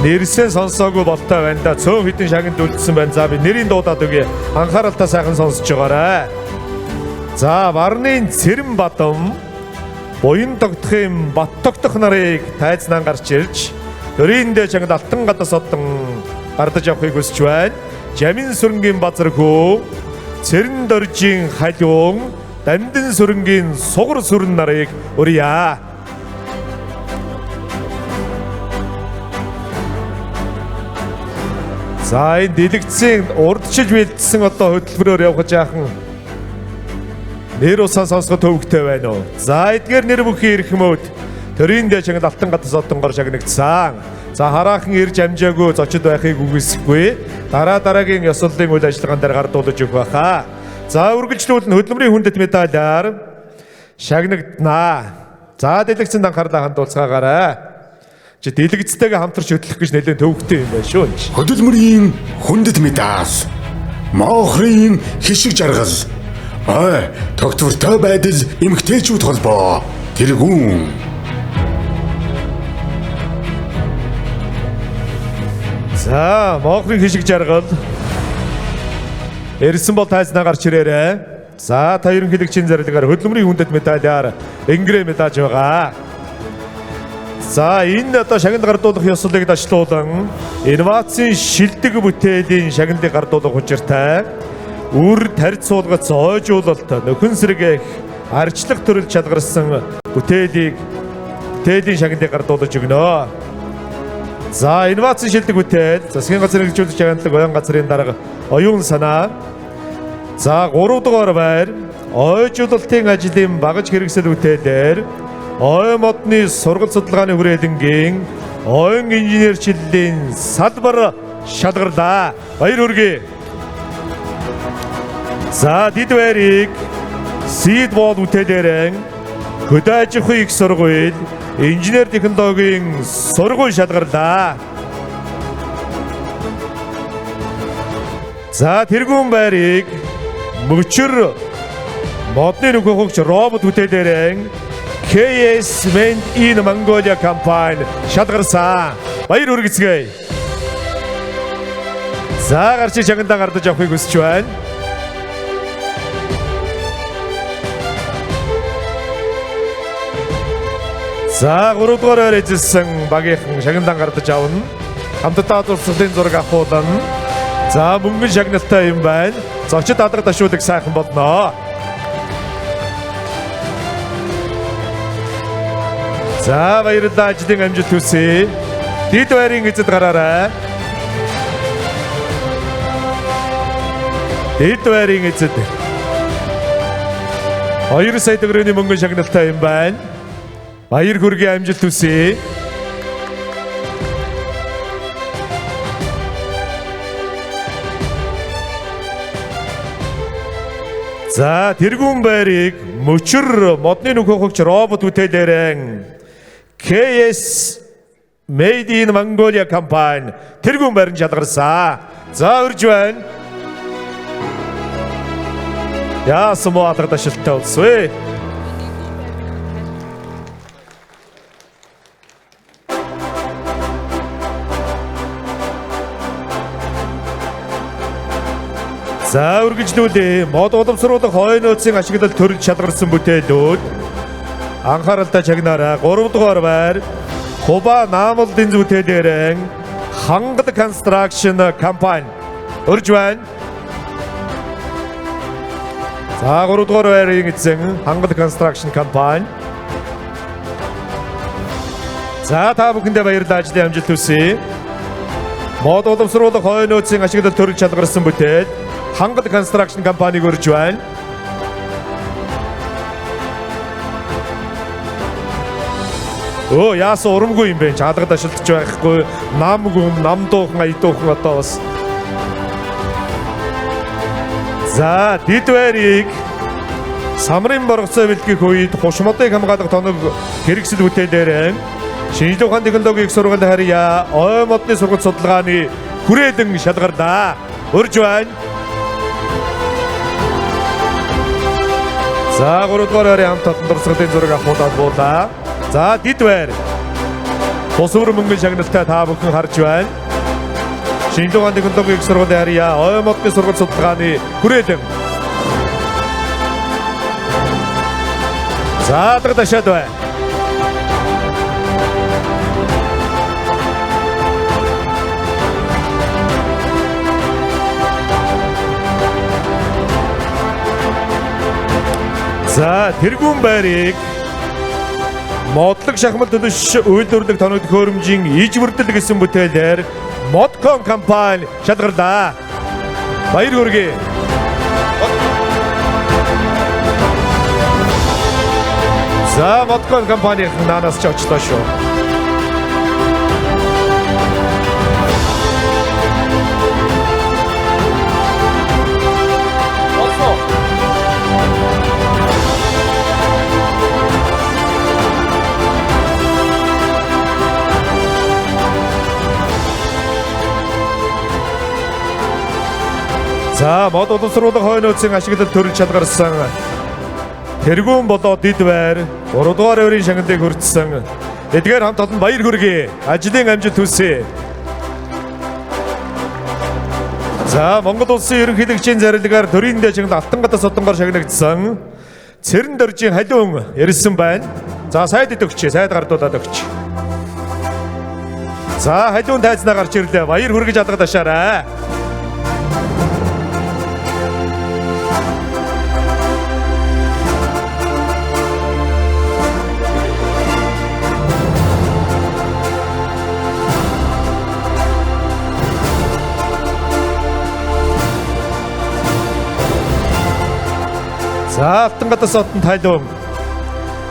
нэрсээ сонсоогүй болтой байна да. Цөөн хэдэн шагналд үлдсэн байна. За би нэрийн дуудаад өгье. Анхааралтай сайхан сонсож байгаарай. За Барны Цэрэм Бадам, Буян тогтохын Бат тогтох нарыг тайзнан гарч ирж төрийн дэш шагнал алтан гадас содон гардаж авахыг хүсэж байна. Жамин сүрэнгийн базар хөө, Цэрэн доржийн халиун, Дамдын сүрэнгийн сугар сүрэн нарыг урья. За энэ дэлгэцийн урдчилж бэлдсэн одоо хөтөлбөрөөр явах жаахан нэр усаа сонсоход төвөгтэй байна уу? За эдгээр нэр бүхий эрхмүүд төрийн дэш шагнал алтан гадас содонгоор шагнагдсан. За хараахан ирж амжаагүй зочид байхыг үгүйсэхгүй. Дараагийн ёслолын үйл ажиллагаан дээр гардуулж өгөх байхаа. За үргэлжлүүлэн хөдөлмөрийн хүндэт медалаар шагнагдана. За дэлгэцэнд анхаарлаа хандуулцгаагаарай. Дэлгэцтэйгээ хамтарч хөдлөх гэж нэлээд төвөгтэй юм байна шүү. Хөдөлмөрийн хүндэт медаль, Моохрын хишиг жаргал, ой тогтвортой байдал эмэгтэйчүүд холбоо, тэргүүн. За Моохрын хишиг жаргал ирсэн бол тайзнаа гарч ирээрэй. За та ерөнхийлөгчийн зарилгаар хөдөлмөрийн хүндэт медалиар ингрээ медалж байгаа. За энэ одоо шагнал гардуулах ёслолыг дашлуулан инновацийн шилдэг бүтээлийн шагналыг гардуулах учиртай үр тарьц суулгац ойжуулалт нөхөн сэргээх арчлах төрөл шалгарсан бүтээлийн шагналыг гардуулж өгнө. За инновацийн шилдэг бүтээл засгийн газрын хэрэгжүүлэгч агентлаг оюун газрын дарга оюун санаа. За 3 дугаар байр ойжуулалтын ажлын багаж хэрэгсэл бүтээлээр ой модны сургалт судалгааны хүрээлэнгийн оюун инженерчлэлийн салбар шалгарлаа. Баяр хүргэе. За дидвэрийг Seedball бүтээлээрэн хөдөө аж ахуйн их сургууль инженер технологийн сургууль шалгарлаа. За тэргүүн байрыг мөчр модны нөхөн хөгч робот бүтээлээрэн KS Made in Mongolia компани шалгарсан. Баяр хүргэцгээе. За гарч чагандаа гардаж авахыг хүсэж байна. За 3 дугаараар эзэлсэн багийнхан шагнал гардаж авна. Хамтдаа дурсгалын зураг авахулна. За мөнгөн шагналтай юм байна. Зочид алга ташуудаг сайхан болно. За баярлалаа, ажлын амжилт хүсье. Дид байрын эзэд гараарай. Дид байрын эзэд 2 сая төгрөгийн мөнгөн шагналтай юм байна. Баяр хүргэе, амжилт хүсье. За тэргүүн байрыг мөчр модны нөхөн хөгч робот бүтээлээрэн KS Made in Mongolia компани тэргүүн байранд шалгарсан. За урьж байна. Яасан муу алга ташилттай болсвэ. За үргэлжлүүлээ. Мод уламжлуулах хойно нөөцийн ашиглал төрөл шалгарсан бүтээлүүд анхааралтай чагнаараа 3 дугаар байр Хуба наамлын бүтээлээрэн Хангад Construction компани урьж байна. За 3 дугаар байрын эзэн Хангад Construction компани. За та бүхэндээ баярлалаа, ажлын амжилт хүсье. Мод уламжлуулах хойно нөөцийн ашиглал төрөл шалгарсан бүтээл Хангад Construction компаниг урьж байна. Оо яасан урамгүй юм бэ? Чаалгад ашиглаж байхгүй. Намгүй, намдуухан, аядуухан одоо бас. За дид байрыг самрын боргоцоо бэлтгэх үед хушмодыг хамгаалах тоног хэрэгсэл бүтээлээрэн шинжлэх ухааны технологийн сургууль харьяа ой модны сургууль судалгааны хүрээлэн шалгарлаа. Урьж байна. За 3 дугаар хамт татан дурсгалын зураг авахудаад буулаа. За дид байр босвор мөнгөн шагналтай та бүхэн харж байна. Шинжлэх ухааны технологийн сургууль харьяа ой модны сургууль судалгааны хүрээлэн. За алга ташаад байна. За тэргүүн байрыг модлог шахмал төлөш үйлдвэрлэх тоног төхөөрөмжийн иж бүрдэл гэсэн бүтээлээр Modcon компани шалгарлаа. Баяр хүргэе. За Modcon компани нанаас ч очлоо шүү. За мод уламжлуулах хойно нөөцийн ашиглал төрөл шалгарсан тэргүүн болоо дид байр 3 дугаар өрийн шагналыг хүртсэн. Эдгээр хамт олон баяр хүргэе. Ажлын амжилт хүсье. За Монгол улсын ерөнхийлөгчийн зарилгаар төрийн дэжинд алтан гадаа содонгоор шагнагдсан цэрэн дөржийн халиун ирсэн байна. За сайд өгч, сайд гардуулаад өгч. За халиун тайзнаа гарч ирлээ. Баяр хүргэж алга ташаарай. За алтан гадаа содон тайлбар.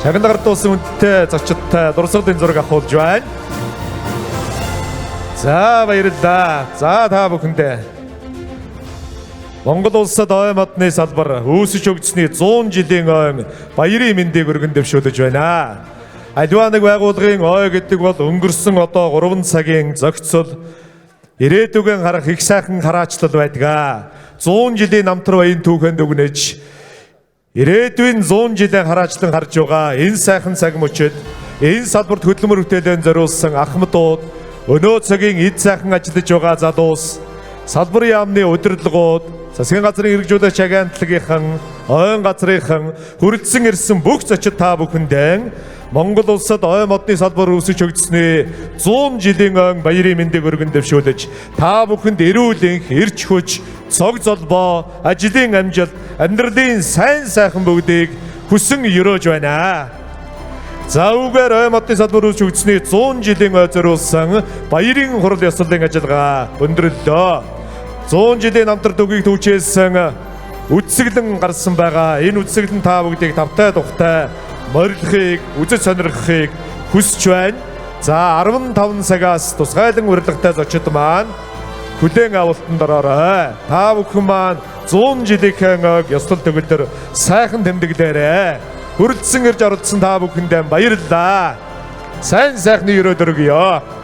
Шагналгаар дуусан үнэтэй зочдтой дурсгалын зураг авахулж байна. За баярлалаа. За та бүхэндээ Монгол улсад ой модны салбар үүсэж өгдсөний 100 жилийн ойн баярын мэндийг өргөн дэвшүүлж байна. Аливаа нэг байгууллагын ой гэдэг бол өнгөрсөн одоо 3 цагийн зохицол ирээдүгэн харах их сайхан хараачлал байдаг. 100 жилийн намтар баян түүхэнд өгнөж ирээдүйн 100 жилийн хараачлан харж байгаа энэ сайхан цаг мөчид энэ салбарт хөдөлмөр бүтээлэн зориулсан ахмадууд өнөө цагийн эд сайхан ажиллаж байгаа залуус салбарын яамны удирдлагууд засгийн газрын хэрэгжүүлэгч агентлагийнхан ойн газрынхан хүрэлцэн ирсэн бүх зочид та бүхэндээ Монгол улсад ой модны салбар үүсэж өгдсөний 100 жилийн ойн баярын мэндийг өргөн дэвшүүлж та бүхэнд эрүүл энх, эрч хүч, цог золбоо, ажлын амжилт, амьдралын сайн сайхан бүгдийг хүсэн өрөөж байна. За үгээр ой модны салбар үүсэж өгдсөний 100 жилийн ой зориулсан баярын хурал ёслолын ажиллагаа өндөрлөлөө. 100 жилийн намтар төгийг түүчээсэн үтсгэлэн гарсан байгаа. Энэ үтсгэлэн та бүгдийг тавтай тухтай морилохыг, үзэж сонирхохыг хүсэж байна. За 15 цагаас тусгайлан урилгатай зочид маань хүлээн авалтанд ороорой. Та бүхэн маань 100 жилийнхээ ёслол төгөлдөр сайхан тэмдэглээрэй. Хүрэлцэн ирж оролцсон та бүхэндээ баярлалаа. Сайн сайхны өрөөд өргөё.